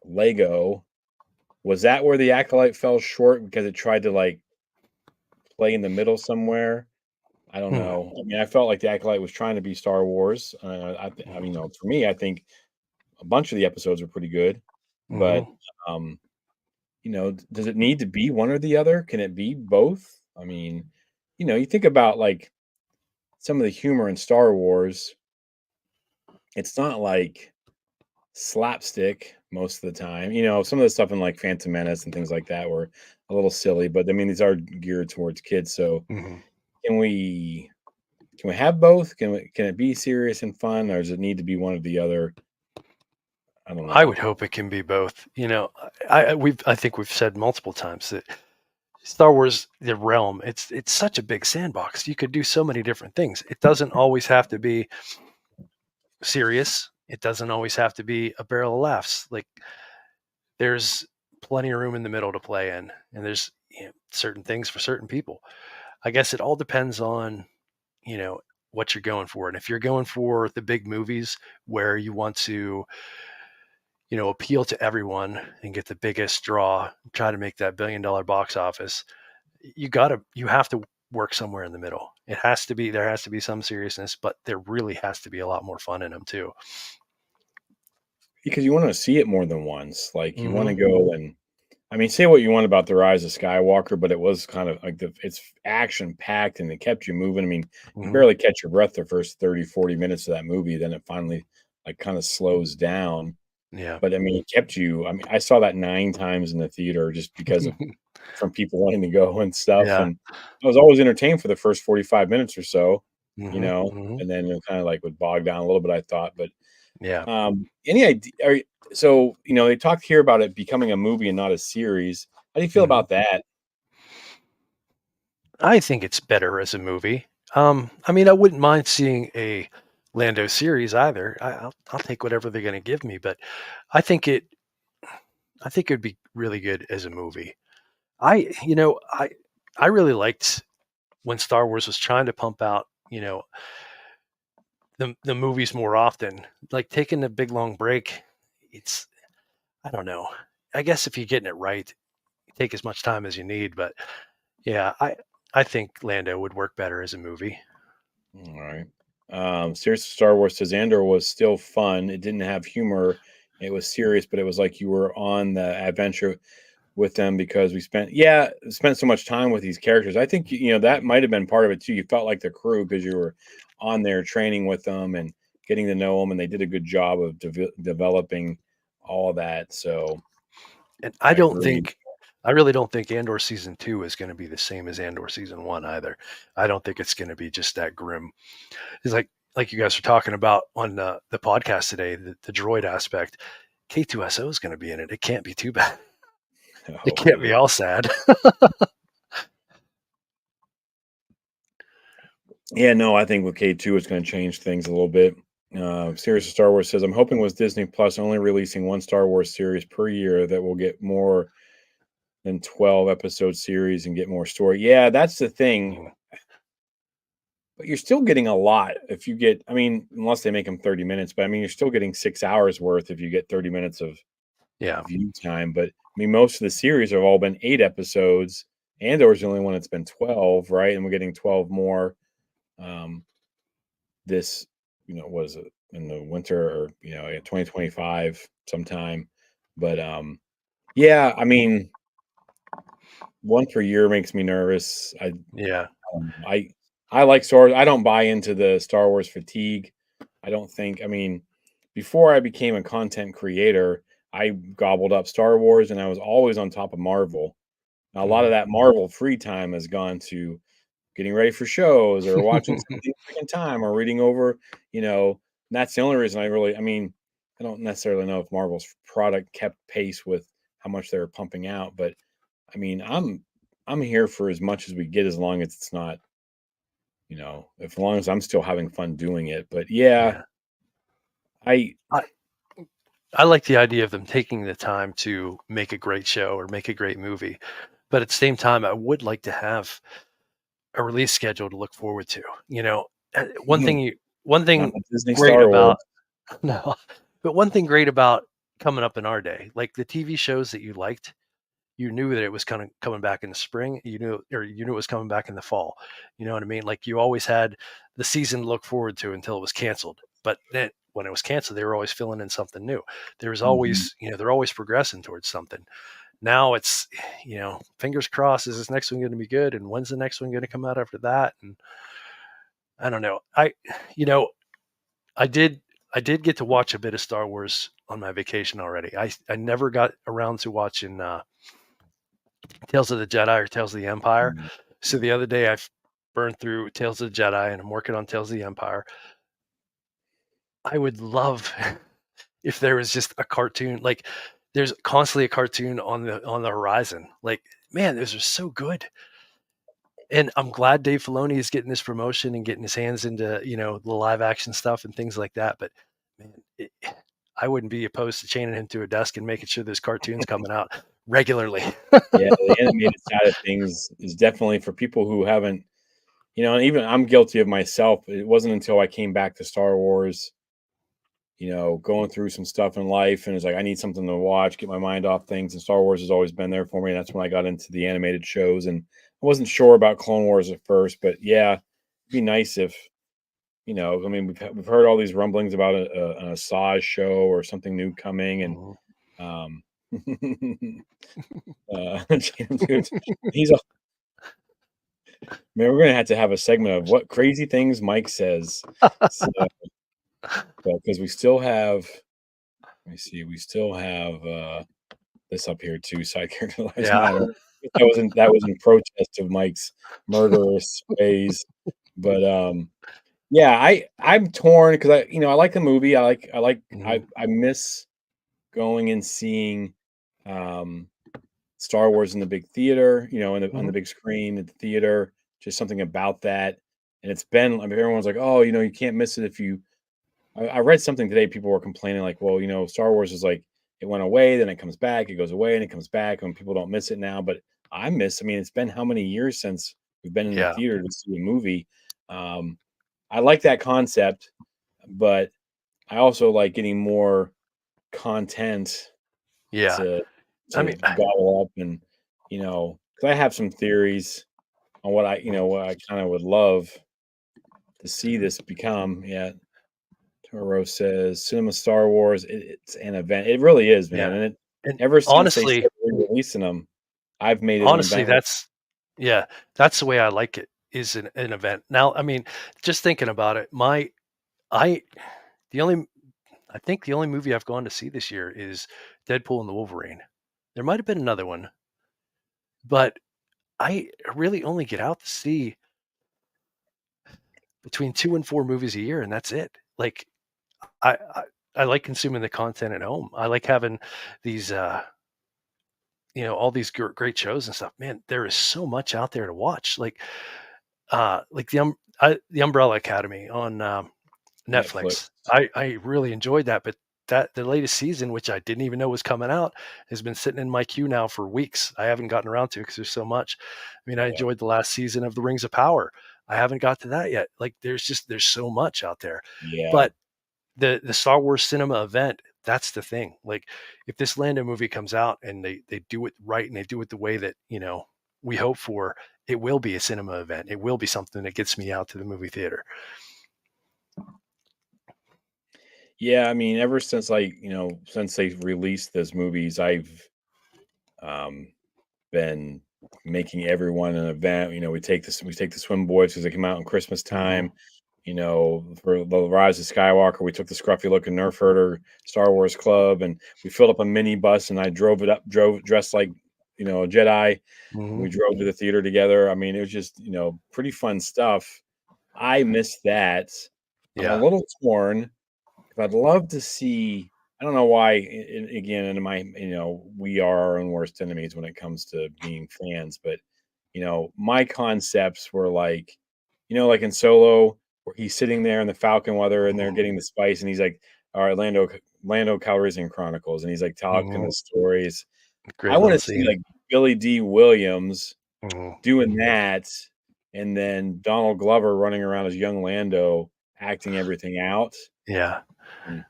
Speaker 1: Lego. Was that where the Acolyte fell short because it tried to like play in the middle somewhere? I don't know. I felt like the Acolyte was trying to be Star Wars. For me, I think a bunch of the episodes are pretty good, but does it need to be one or the other? Can it be both? You think about like some of the humor in Star Wars. It's not like slapstick most of the time. Some of the stuff in like Phantom Menace and things like that were a little silly, but these are geared towards kids. So can we have both? Can it be serious and fun, or does it need to be one or the other? I don't know.
Speaker 2: I would hope it can be both. I think we've said multiple times that Star Wars, the realm, it's such a big sandbox. You could do so many different things. It doesn't always have to be serious. It doesn't always have to be a barrel of laughs. Like there's plenty of room in the middle to play in, and there's certain things for certain people. I guess it all depends on what you're going for. And if you're going for the big movies where you want to appeal to everyone and get the biggest draw, try to make that $1 billion box office, you have to work somewhere in the middle. There has to be some seriousness, but there really has to be a lot more fun in them too.
Speaker 1: Because you want to see it more than once. Like you want to go and say what you want about the Rise of Skywalker, but it was kind of like it's action packed and it kept you moving. You barely catch your breath the first 30, 40 minutes of that movie. Then it finally like kind of slows down.
Speaker 2: Yeah.
Speaker 1: but I mean, it kept you. I mean, I saw that 9 times in the theater just because of from people wanting to go and stuff,
Speaker 2: Yeah.
Speaker 1: and I was always entertained for the first 45 minutes or so,
Speaker 2: Hmm. Hmm.
Speaker 1: and then it kind of like would bog down a little bit, I thought, but
Speaker 2: Yeah.
Speaker 1: any idea? So they talked here about it becoming a movie and not a series. How do you feel
Speaker 2: Hmm.
Speaker 1: about that?
Speaker 2: I think it's better as a movie. I mean, I wouldn't mind seeing a Lando series either. I'll take whatever they're going to give me, but I think it I think it'd be really good as a movie. I you know I really liked when Star Wars was trying to pump out the movies more often, like taking a big long break. It's I don't know. I guess if you're getting it right, take as much time as you need. But yeah, I think Lando would work better as a movie.
Speaker 1: All right. Serious Star Wars says Andor was still fun. It didn't have humor. It was serious, but it was like you were on the adventure with them because we spent so much time with these characters. I think that might have been part of it too. You felt like the crew because you were on there training with them and getting to know them, and they did a good job of developing all of that. So
Speaker 2: And
Speaker 1: I agree.
Speaker 2: I really don't think Andor season 2 is going to be the same as Andor season 1 either. I don't think it's going to be just that grim. It's like you guys were talking about on the podcast today, the droid aspect. K2SO is going to be in it. It can't be too bad. It
Speaker 1: Oh
Speaker 2: can't
Speaker 1: yeah.
Speaker 2: be all sad.
Speaker 1: Yeah, no, I think with K2 it's going to change things a little bit. Series of Star Wars says, I'm hoping with Disney Plus only releasing one Star Wars series per year that will get more than 12 episode series and get more story. Yeah, that's the thing.
Speaker 2: Mhm.
Speaker 1: But you're still getting a lot if you get, I mean, unless they make them 30 minutes, but I mean, you're still getting 6 hours worth if you get 30 minutes of
Speaker 2: Yeah.
Speaker 1: view time. But I mean, most of the series have all been 8 episodes. Andor's the only one that's been 12, right? And we're getting 12 more. Um, this, was it in the winter or, in 2025 sometime. But yeah, I mean, one per year makes me nervous.
Speaker 2: Yeah.
Speaker 1: Um, I I like Star Wars. I don't buy into the Star Wars fatigue. I don't think. I mean, before I became a content creator, I gobbled up Star Wars, and I was always on top of Marvel. Now, a lot of
Speaker 2: Mhm.
Speaker 1: that Marvel free time has gone to getting ready for shows or watching something a second time or reading over. And that's the only reason I really. I mean, I don't necessarily know if Marvel's product kept pace with how much they were pumping out, but I mean, I'm here for as much as we get, as long as it's not as long as I'm still having fun doing it. But yeah,
Speaker 2: Yeah.
Speaker 1: I
Speaker 2: I I like the idea of them taking the time to make a great show or make a great movie. But at the same time, I would like to have a release schedule to look forward to. One
Speaker 1: not
Speaker 2: thing
Speaker 1: Disney
Speaker 2: great
Speaker 1: Star Wars.
Speaker 2: about no, but one thing great about coming up in our day, like the TV shows that you liked, you knew that it was kind of coming back in the spring. You knew it was coming back in the fall. You know what I mean? Like you always had the season to look forward to until it was canceled. But then when it was canceled, they were always filling in something new. There was
Speaker 1: Mhm.
Speaker 2: always, they're always progressing towards something. Now it's, fingers crossed, is this next one going to be good? And when's the next one going to come out after that? And I don't know. You know, I did, I did get to watch a bit of Star Wars on my vacation already. I never got around to watching Tales of the Jedi or Tales of the Empire.
Speaker 1: Mhm.
Speaker 2: So the other day I've burned through Tales of the Jedi and I'm working on Tales of the Empire. I would love if there was just a cartoon, like there's constantly a cartoon on the horizon. Like, man, those are so good. And I'm glad Dave Filoni is getting this promotion and getting his hands into, the live action stuff and things like that. But man, I wouldn't be opposed to chaining him to a desk and making sure there's cartoons coming out regularly.
Speaker 1: Yeah, the animated side of things is definitely for people who haven't, and even I'm guilty of myself. It wasn't until I came back to Star Wars, going through some stuff in life, and it's like I need something to watch, get my mind off things. And Star Wars has always been there for me. And that's when I got into the animated shows. And I wasn't sure about Clone Wars at first, but yeah, it'd be nice if I mean, we've heard all these rumblings about an Asajj show or something new coming, and
Speaker 2: Mhm.
Speaker 1: um, dude, he's a man. We're gonna have to have a segment of what crazy things Mike says, so because we still have Let me see. We still have this up here too. Side character lives
Speaker 2: Yeah.
Speaker 1: matter. That was in protest of Mike's murderous ways. But yeah, I'm torn because I like the movie.
Speaker 2: Mhm.
Speaker 1: I miss going and seeing um Star Wars in the big theater, on the
Speaker 2: Mhm.
Speaker 1: big screen at the theater. Just something about that. And it's been, I mean, everyone's like, oh, you can't miss it if you. I read something today. People were complaining, like, well, Star Wars is like it went away, then it comes back, it goes away, and it comes back, and people don't miss it now. But I mean, it's been how many years since we've been in the
Speaker 2: Yeah.
Speaker 1: theater to see a movie? Um, I like that concept, but I also like getting more content
Speaker 2: Yeah.
Speaker 1: to
Speaker 2: I mean,
Speaker 1: gobble up, and 'cause I have some theories on what I kind of would love to see this become. Yeah, Toro says cinema Star Wars. It's an event. It really is, man.
Speaker 2: yeah.
Speaker 1: And
Speaker 2: And
Speaker 1: ever since they
Speaker 2: honestly,
Speaker 1: started releasing them, I've made it an
Speaker 2: honestly,
Speaker 1: event.
Speaker 2: yeah, that's the way I like it, is an event. Now, I mean, just thinking about it, I the only I think the only movie I've gone to see this year is Deadpool and the Wolverine. There might have been another one, but I really only get out to see between 2 and 4 movies a year, and that's it. Like, I I I like consuming the content at home. I like having these, all these great shows and stuff. Man, there is so much out there to watch. Like the Umbrella Academy on,
Speaker 1: Netflix.
Speaker 2: Netflix. I really enjoyed that, but that the latest season, which I didn't even know was coming out, has been sitting in my queue now for weeks. I haven't gotten around to it because there's so much. I mean, I
Speaker 1: Yeah,
Speaker 2: enjoyed the last season of The Rings of Power. I haven't got to that yet. Like, there's so much out there.
Speaker 1: yeah,
Speaker 2: But the Star Wars cinema event, that's the thing. Like, if this Lando movie comes out and they do it right and they do it the way that, we hope for, it will be a cinema event. It will be something that gets me out to the movie theater.
Speaker 1: yeah. I mean, ever since since they released those movies, I've um, been making everyone an event. We take the swim boys because they come out in Christmas
Speaker 2: Mhm.
Speaker 1: time. For the Rise of Skywalker, we took the scruffy looking Nerf herder Star Wars Club, and we filled up a mini bus, and I drove dressed like a Jedi. And we
Speaker 2: Mhm.
Speaker 1: drove to the theater together. I mean, it was just pretty fun stuff. I miss that. I'm a
Speaker 2: Yeah.
Speaker 1: little torn. I'd love to see. I don't know why. Again, in my we are our own worst enemies when it comes to being fans. But my concepts were like, like in Solo, where he's sitting there in the Falcon weather, and they're
Speaker 2: Mhm.
Speaker 1: getting the spice, and he's like, "All right, Lando Calrissian Chronicles," and he's like talking
Speaker 2: Mhm.
Speaker 1: the stories. I
Speaker 2: Great
Speaker 1: want
Speaker 2: little
Speaker 1: to see
Speaker 2: scene.
Speaker 1: like Billy D. Williams
Speaker 2: Mhm.
Speaker 1: doing that, and then Donald Glover running around as young Lando, acting everything out.
Speaker 2: Yeah.
Speaker 1: And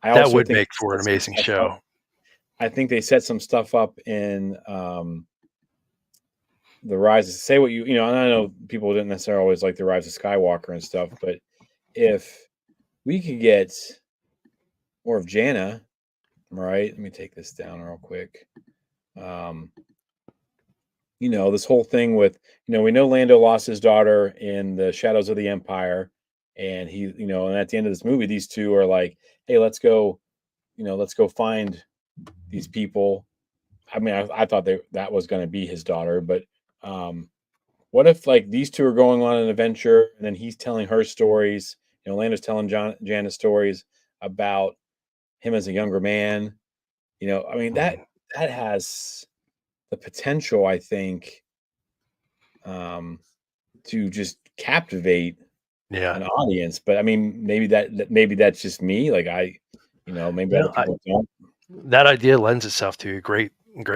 Speaker 1: I
Speaker 2: That
Speaker 1: also
Speaker 2: would
Speaker 1: think
Speaker 2: make
Speaker 1: they
Speaker 2: for an
Speaker 1: set some
Speaker 2: amazing
Speaker 1: stuff up.
Speaker 2: show.
Speaker 1: I think they set some stuff up in the Rise of say what and I know people didn't necessarily always like the Rise of Skywalker and stuff, but if we could get more of Jana, right? Let me take this down real quick. Um, this whole thing with, we know Lando lost his daughter in the Shadows of the Empire, and and at the end of this movie, these two are like, hey, let's go find these people. I mean, I thought that was going to be his daughter, but um, what if like these two are going on an adventure, and then he's telling her stories? Lando's telling Janice stories about him as a younger man. I mean
Speaker 2: Mhm.
Speaker 1: that has the potential, I think, um, to just captivate
Speaker 2: Yeah.
Speaker 1: an audience. But I mean, maybe that's just me. Like maybe other
Speaker 2: I
Speaker 1: people don't.
Speaker 2: that idea lends itself to a great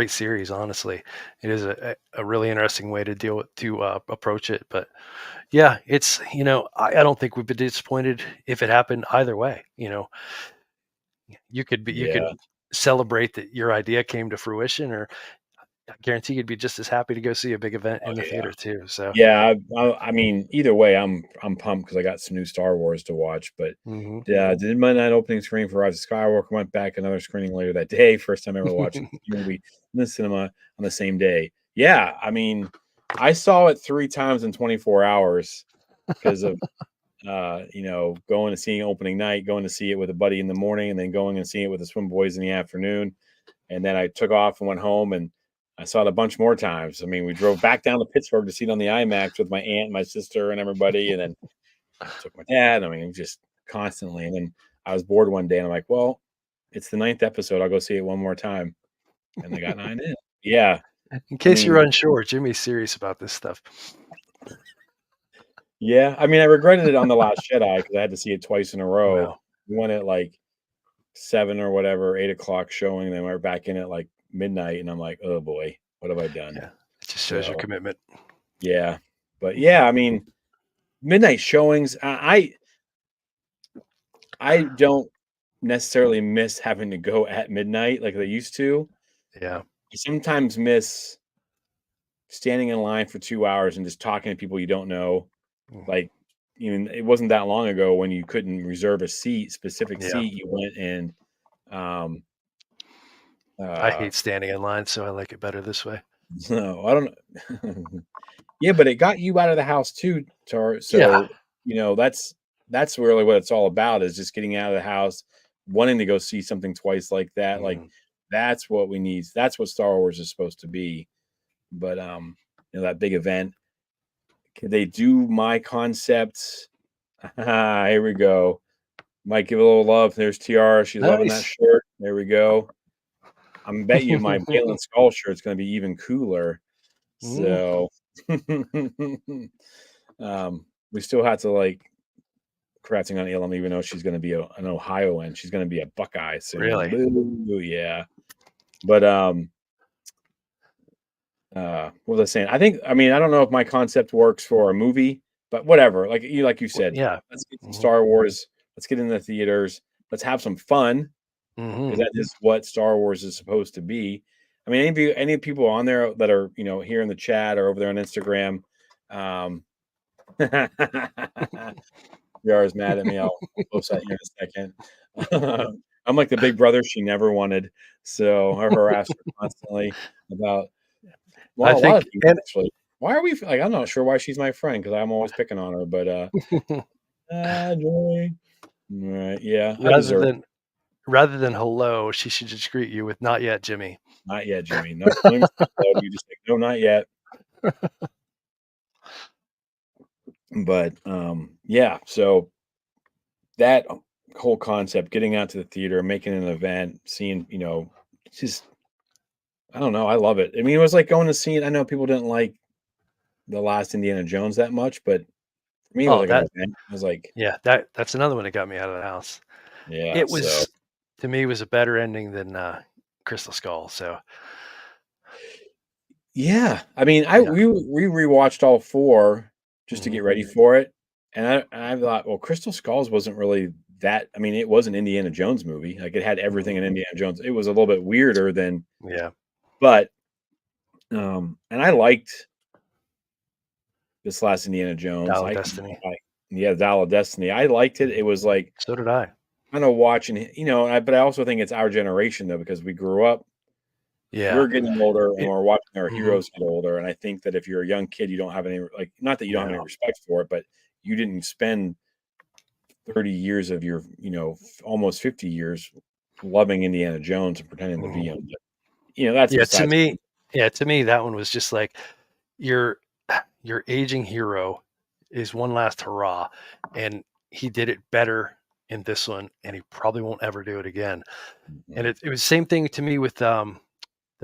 Speaker 2: series, honestly. It is a really interesting way to approach it, but yeah, I don't think we'd be disappointed if it happened either way. You could
Speaker 1: Yeah.
Speaker 2: celebrate that your idea came to fruition, or I guarantee you'd be just as happy to go see a big event
Speaker 1: Oh
Speaker 2: in the
Speaker 1: yeah.
Speaker 2: theater too. So,
Speaker 1: Yeah, I mean, either way, I'm pumped because I got some new Star Wars to watch. But
Speaker 2: mhm.
Speaker 1: yeah, did my night opening screening for Rise of Skywalker. Went back another screening later that day. First time ever watching the movie in the cinema on the same day. Yeah, I mean, I saw it 3 times in 24 hours because of going and seeing opening night, going to see it with a buddy in the morning, and then going and seeing it with the swim boys in the afternoon. And then I took off and went home, and I saw it a bunch more times. I mean, we drove back down to Pittsburgh to see it on the IMAX with my aunt, my sister, and everybody. And then took my dad. I mean, just constantly. And then I was bored one day, and I'm like, well, it's the 9th episode. I'll go see it one more time. And they got 9 in. Yeah.
Speaker 2: In case you're unsure, Jimmy's serious about this stuff.
Speaker 1: Yeah. I mean, I regretted it on The Last Jedi because I had to see it twice in a row.
Speaker 2: Wow.
Speaker 1: We went at like 7 or whatever, 8 o'clock showing. Then we were back in at like midnight. And I'm like, oh boy, what have I done?
Speaker 2: Yeah. It just shows your commitment.
Speaker 1: Yeah. But yeah, I mean, midnight showings, I don't necessarily miss having to go at midnight like they used to.
Speaker 2: Yeah.
Speaker 1: I sometimes miss standing in line for 2 hours and just talking to people you don't know. Like, even it wasn't that long ago when you couldn't reserve a specific seat. You went and
Speaker 2: I hate standing in line, so I like it better this way.
Speaker 1: No, I don't know. Yeah, but it got you out of the house too, Tar. So that's really what it's all about, is just getting out of the house, wanting to go see something twice like that. Like, that's what we need. That's what Star Wars is supposed to be. But that big event. Could they do my concepts? Here we go. Might give a little love. There's Tiara. She's loving that shirt. There we go. I'm bet you my Mailman Skull shirt's going to be even cooler. So we still have to like correcting on Elam, even though she's going to be an Ohioan. She's going to be a Buckeye. So
Speaker 2: really?
Speaker 1: Boo, yeah. But what was I saying? I don't know if my concept works for a movie, but whatever. Like you said, let's get some Star Wars. Let's get in the theaters. Let's have some fun, because that is what Star Wars is supposed to be. I mean, any people on there that are here in the chat or over there on Instagram, Yara's mad at me. I'll post that here in a second. I'm like the big brother she never wanted, so I harass her constantly about. Well,
Speaker 2: I think,
Speaker 1: actually. Why are we like? I'm not sure why she's my friend, because I'm always picking on her. But Joy. Right? Yeah.
Speaker 2: Rather than hello, she should just greet you with "Not yet, Jimmy."
Speaker 1: Not yet, Jimmy. No, you just like, no, not yet. But yeah. So that whole concept, getting out to the theater, making an event, seeing, just. I don't know. I love it. I mean, it was like going to see it. I know people didn't like the last Indiana Jones that much, but for me, it was like an event. I was like,
Speaker 2: yeah, that's another one that got me out of the house.
Speaker 1: Yeah,
Speaker 2: it was to me was a better ending than Crystal Skull. So,
Speaker 1: yeah, I mean, we rewatched all 4 just to get ready for it, and I thought, well, Crystal Skulls wasn't really that. I mean, it was an Indiana Jones movie. Like, it had everything in Indiana Jones. It was a little bit weirder than But, and I liked this last Indiana Jones.
Speaker 2: Dial of Destiny.
Speaker 1: Dial of Destiny. I liked it. It was like,
Speaker 2: so did I.
Speaker 1: Kind of watching, but I also think it's our generation though, because we grew up.
Speaker 2: Yeah,
Speaker 1: we're getting older and we're watching our heroes get older. And I think that if you're a young kid, you don't have any not that you don't have any respect for it, but you didn't spend 30 years of your, almost 50 years loving Indiana Jones and pretending to be him. That's
Speaker 2: to me, that one was just like your aging hero is one last hurrah, and he did it better in this one, and he probably won't ever do it again. And it was the same thing to me with the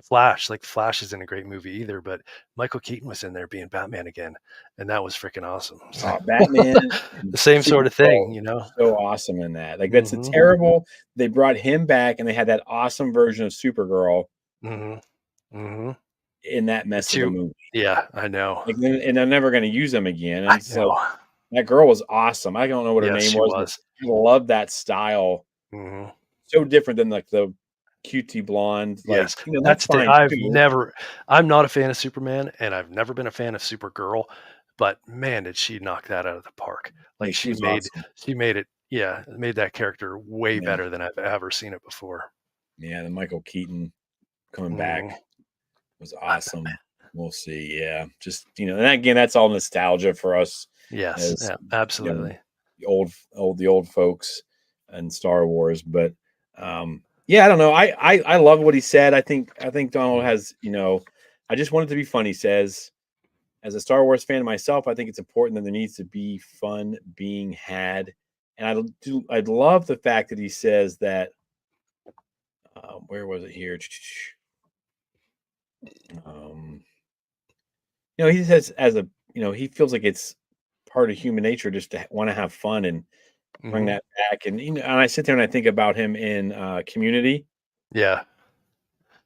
Speaker 2: Flash. Like, Flash isn't a great movie either, but Michael Keaton was in there being Batman again, and that was freaking awesome.
Speaker 1: So, Batman,
Speaker 2: the same sort of thing,
Speaker 1: so awesome in that. Like, that's a terrible. They brought him back, and they had that awesome version of Supergirl in that mess of a movie.
Speaker 2: Yeah, I know.
Speaker 1: Like, and they're never going to use them again. And it's like, that girl was awesome. I don't know what her name was. I love that style. So different than like the cutie blonde. Like, that's fine.
Speaker 2: I'm not a fan of Superman, and I've never been a fan of Supergirl, but man, did she knock that out of the park. Like, she made it. Yeah, made that character way better than I've ever seen it before.
Speaker 1: Yeah, the Michael Keaton coming back was awesome. We'll see. Yeah, just and again, that's all nostalgia for us.
Speaker 2: Yes, absolutely.
Speaker 1: the old folks in Star Wars. But yeah, I don't know. I love what he said. I think Donald has, I just want it to be fun. He says, as a Star Wars fan myself, I think it's important that there needs to be fun being had. And I'd love the fact that he says that. Where was it here? Um, he says he feels like it's part of human nature just to want to have fun and bring that back. And and I sit there and I think about him in Community.
Speaker 2: Yeah.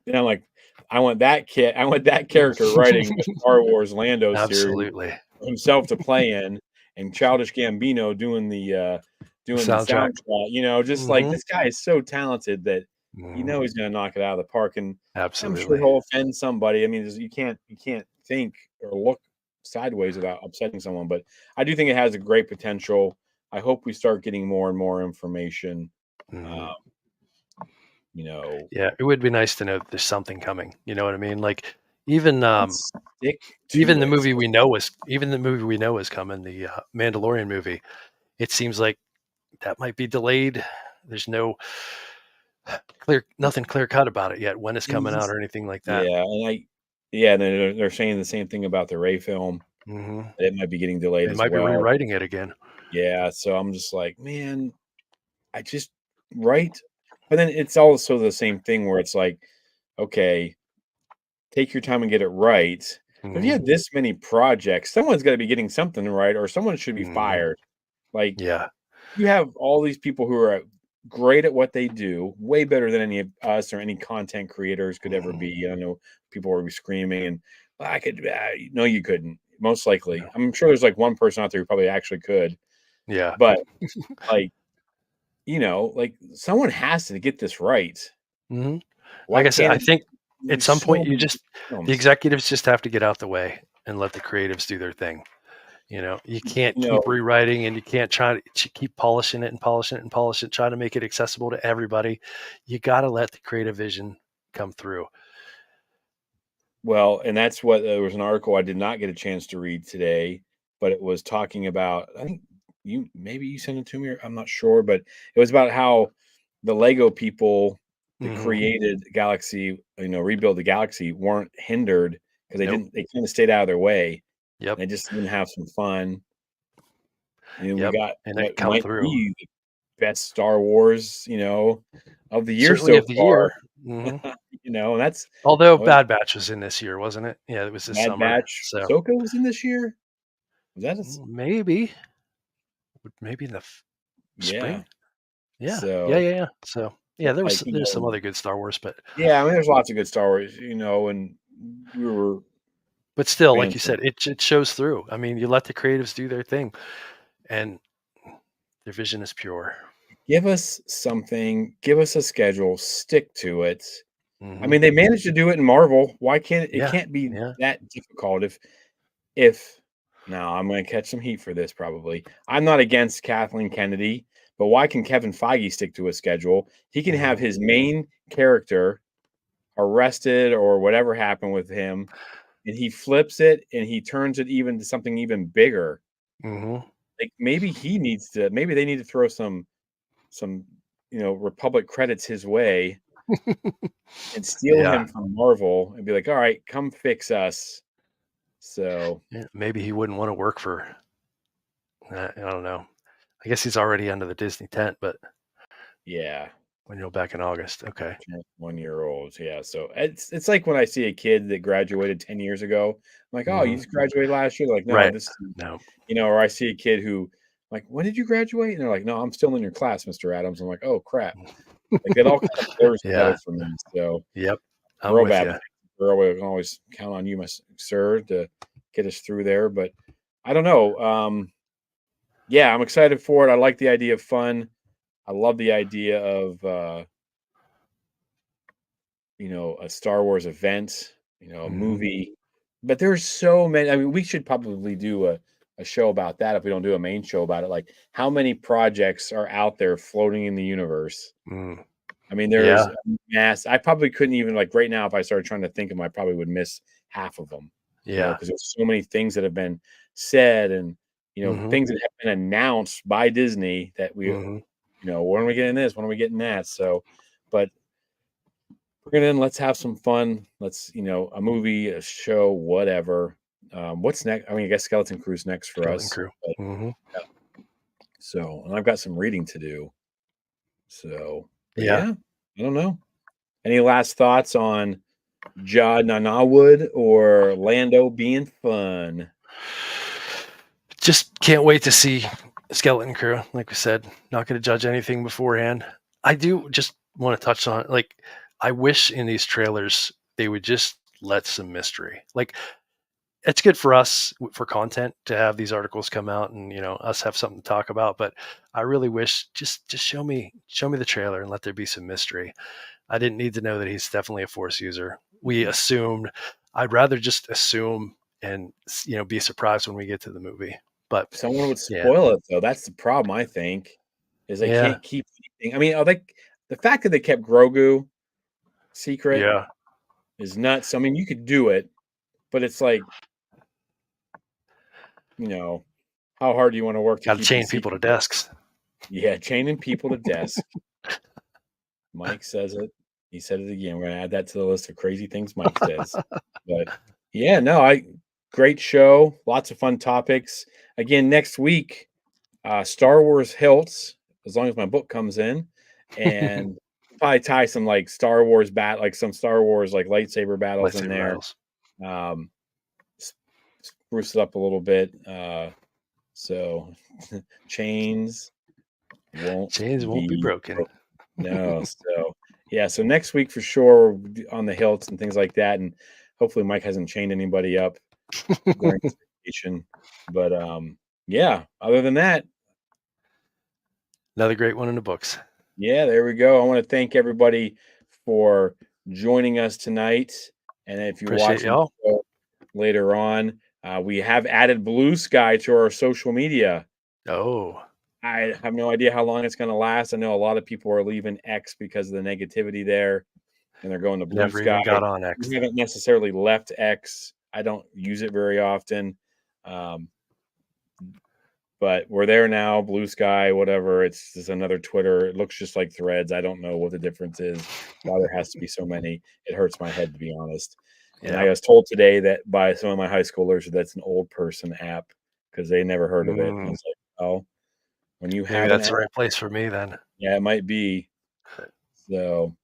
Speaker 1: Like I want that character writing a Star Wars Lando series
Speaker 2: Absolutely.
Speaker 1: for himself to play in, and Childish Gambino doing the
Speaker 2: Soundtrack.
Speaker 1: soundtrack. Just like this guy is so talented that he's going to knock it out of the park, and I'm sure
Speaker 2: Absolutely.
Speaker 1: he'll offend somebody. I mean, you can't think or look sideways without upsetting someone, but I do think it has a great potential. I hope we start getting more and more information.
Speaker 2: Yeah, it would be nice to know that there's something coming. You know what I mean? Like even
Speaker 1: stick to
Speaker 2: even the
Speaker 1: it.
Speaker 2: movie we know is coming, the Mandalorian movie. It seems like that might be delayed. There's nothing clear cut about it yet, when it's coming out or anything like that.
Speaker 1: Yeah, and they're saying the same thing about the Ray film. It might be getting delayed
Speaker 2: They
Speaker 1: as
Speaker 2: might be
Speaker 1: well.
Speaker 2: rewriting it again.
Speaker 1: Yeah, so I'm just like, man, I just write. But then it's also the same thing where it's like, okay, take your time and get it right. But if you have this many projects, someone's got to be getting something right, or someone should be fired. Like,
Speaker 2: Yeah.
Speaker 1: you have all these people who are great at what they do, way better than any of us or any content creators could ever be. I know people will be screaming, and I could. No, you couldn't. Most likely,
Speaker 2: No.
Speaker 1: I'm sure there's like one person out there who probably actually could.
Speaker 2: Yeah.
Speaker 1: But like, like someone has to get this right.
Speaker 2: Like
Speaker 1: Why
Speaker 2: I said,
Speaker 1: can't
Speaker 2: I think at
Speaker 1: there's
Speaker 2: some point
Speaker 1: so many
Speaker 2: the
Speaker 1: films.
Speaker 2: executives just have to get out the way and let the creatives do their thing. You can't keep rewriting, and you can't try to keep polishing it and polishing it and polish it, try to make it accessible to everybody. You got to let the creative vision come through.
Speaker 1: Well, and that's what there was an article I did not get a chance to read today, but it was talking about, I think you sent it to me, or I'm not sure, but it was about how the Lego people that created Galaxy, rebuild the Galaxy, weren't hindered because they kind of stayed out of their way.
Speaker 2: Yep.
Speaker 1: They just didn't have some fun. And we
Speaker 2: Yep.
Speaker 1: got
Speaker 2: And
Speaker 1: what
Speaker 2: it come
Speaker 1: might
Speaker 2: through.
Speaker 1: be the best Star Wars, of the year
Speaker 2: Certainly
Speaker 1: so
Speaker 2: of the
Speaker 1: far.
Speaker 2: year.
Speaker 1: And that's
Speaker 2: Although Bad Batch was in this year, wasn't it? Yeah, it was this
Speaker 1: Bad
Speaker 2: summer.
Speaker 1: Batch.
Speaker 2: So
Speaker 1: Ahsoka was in this year. Was that
Speaker 2: maybe in the
Speaker 1: yeah.
Speaker 2: spring. Yeah.
Speaker 1: So
Speaker 2: Yeah. So yeah,
Speaker 1: like,
Speaker 2: there's some other good Star Wars, but
Speaker 1: yeah, I mean, there's lots of good Star Wars, and we were
Speaker 2: but still, like
Speaker 1: fans
Speaker 2: you
Speaker 1: of
Speaker 2: said, it shows through. I mean, you let the creatives do their thing, and their vision is pure.
Speaker 1: give us something, give us a schedule, stick to it. I mean, they managed to do it in Marvel. Why can't it can't be that difficult if now I'm going to catch some heat for this probably. I'm not against Kathleen Kennedy, but why can Kevin Feige stick to a schedule? He can have his main character arrested or whatever happened with him, and he flips it and he turns it even to something even bigger. Like maybe they need to throw some Republic credits his way and steal him from Marvel and be like, all right, come fix us. So
Speaker 2: maybe he wouldn't want to work for. I don't know. I guess he's already under the Disney tent, but
Speaker 1: yeah,
Speaker 2: when back in August, okay,
Speaker 1: 1-year-olds, yeah. So it's like when I see a kid that graduated 10 years ago, I'm like, oh, you just graduated last year. They're like, no,
Speaker 2: right.
Speaker 1: No, or I see a kid who, like, when did you graduate? And they're like, no, I'm still in your class, Mr. Adams. I'm like, oh crap, like it all kind of blurs together for me. So
Speaker 2: yep, I'm
Speaker 1: real
Speaker 2: with
Speaker 1: bad.
Speaker 2: you.
Speaker 1: Girl, we can always count on you, my sir, to get us through there. But I don't know. Yeah, I'm excited for it. I like the idea of fun. I love the idea of a Star Wars event, a movie. But there's so many. I mean, we should probably do a show about that if we don't do a main show about it. Like, how many projects are out there floating in the universe? I mean, there's mass. I probably couldn't even, like, right now, if I started trying to think of them, I probably would miss half of them.
Speaker 2: Yeah,
Speaker 1: because there's so many things that have been said and things that have been announced by Disney that we,
Speaker 2: Mhm.
Speaker 1: when are we getting this? When are we getting that? So, but bring it in. Let's have some fun. Let's, a movie, a show, whatever. What's next? I mean, I guess Skeleton Crew's next for
Speaker 2: Skeleton
Speaker 1: us.
Speaker 2: Crew.
Speaker 1: But,
Speaker 2: Mhm.
Speaker 1: so, and I've got some reading to do. So, but
Speaker 2: Yeah.
Speaker 1: yeah, I don't know. Any last thoughts on Ja Na Nawood or Lando being fun?
Speaker 2: Just can't wait to see Skeleton Crew. Like we said, not going to judge anything beforehand. I do just want to touch on, like, I wish in these trailers they would just let some mystery. Like, it's good for us for content to have these articles come out and us have something to talk about. But I really wish just show me the trailer and let there be some mystery. I didn't need to know that he's definitely a Force user. We assumed. I'd rather just assume and be surprised when we get to the movie. But
Speaker 1: Someone would
Speaker 2: yeah,
Speaker 1: spoil it though. That's the problem, I think, is they
Speaker 2: yeah,
Speaker 1: can't keep anything. I mean, the fact that they kept Grogu secret
Speaker 2: yeah.
Speaker 1: is nuts. I mean, you could do it, but it's like, how hard do you want to work to
Speaker 2: Got to
Speaker 1: keep the
Speaker 2: chain people to
Speaker 1: secret?
Speaker 2: desks.
Speaker 1: Yeah, chaining people to desk. Mike says it. He said it again. We're gonna add that to the list of crazy things Mike says. But yeah, no, great show. Lots of fun topics. Again, next week, Star Wars Hilts, as long as my book comes in, and probably tie some like Star Wars like some Star Wars like lightsaber battles in
Speaker 2: Lightsaber
Speaker 1: there.
Speaker 2: battles.
Speaker 1: Um, spruce it up a little bit. So chains won't
Speaker 2: Chains won't be broken.
Speaker 1: broken. No, so yeah, so next week for sure on the hilts and things like that, and hopefully Mike hasn't chained anybody up during his vacation. But yeah, other than that,
Speaker 2: Another great one in the books.
Speaker 1: yeah, there we go. I want to thank everybody for joining us tonight. And if you're
Speaker 2: Appreciate
Speaker 1: watching the
Speaker 2: y'all.
Speaker 1: show later on, we have added Blue Sky to our social media.
Speaker 2: Oh,
Speaker 1: I have no idea how long it's going to last. I know a lot of people are leaving X because of the negativity there, and they're going to Blue
Speaker 2: never
Speaker 1: Sky.
Speaker 2: even got on X.
Speaker 1: We haven't necessarily left X. I don't use it very often, but we're there now. Blue Sky, whatever. It's just another Twitter. It looks just like Threads. I don't know what the difference is. Why there has to be so many? It hurts my head, to be honest. And I
Speaker 2: Yeah.
Speaker 1: was told today that by some of my high schoolers that's an old person app because they never heard of it. And I was like, oh, when you
Speaker 2: Maybe
Speaker 1: have an
Speaker 2: that's the
Speaker 1: app,
Speaker 2: right place for me then.
Speaker 1: yeah, it might be. So,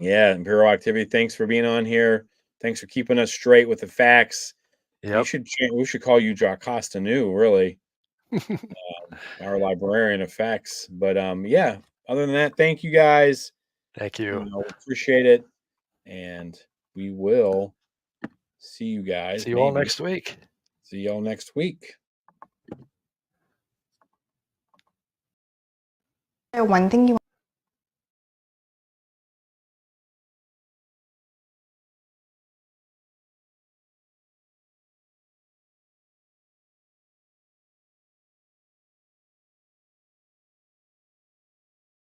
Speaker 1: yeah, Imperial Activity, thanks for being on here. Thanks for keeping us straight with the facts. We
Speaker 2: Yep.
Speaker 1: should call you Jocasta New, really, our librarian of facts. But yeah, other than that, thank you guys.
Speaker 2: Thank you.
Speaker 1: Appreciate it, and we will see you guys.
Speaker 2: See you all next week.
Speaker 1: See y'all next week.
Speaker 3: One thing you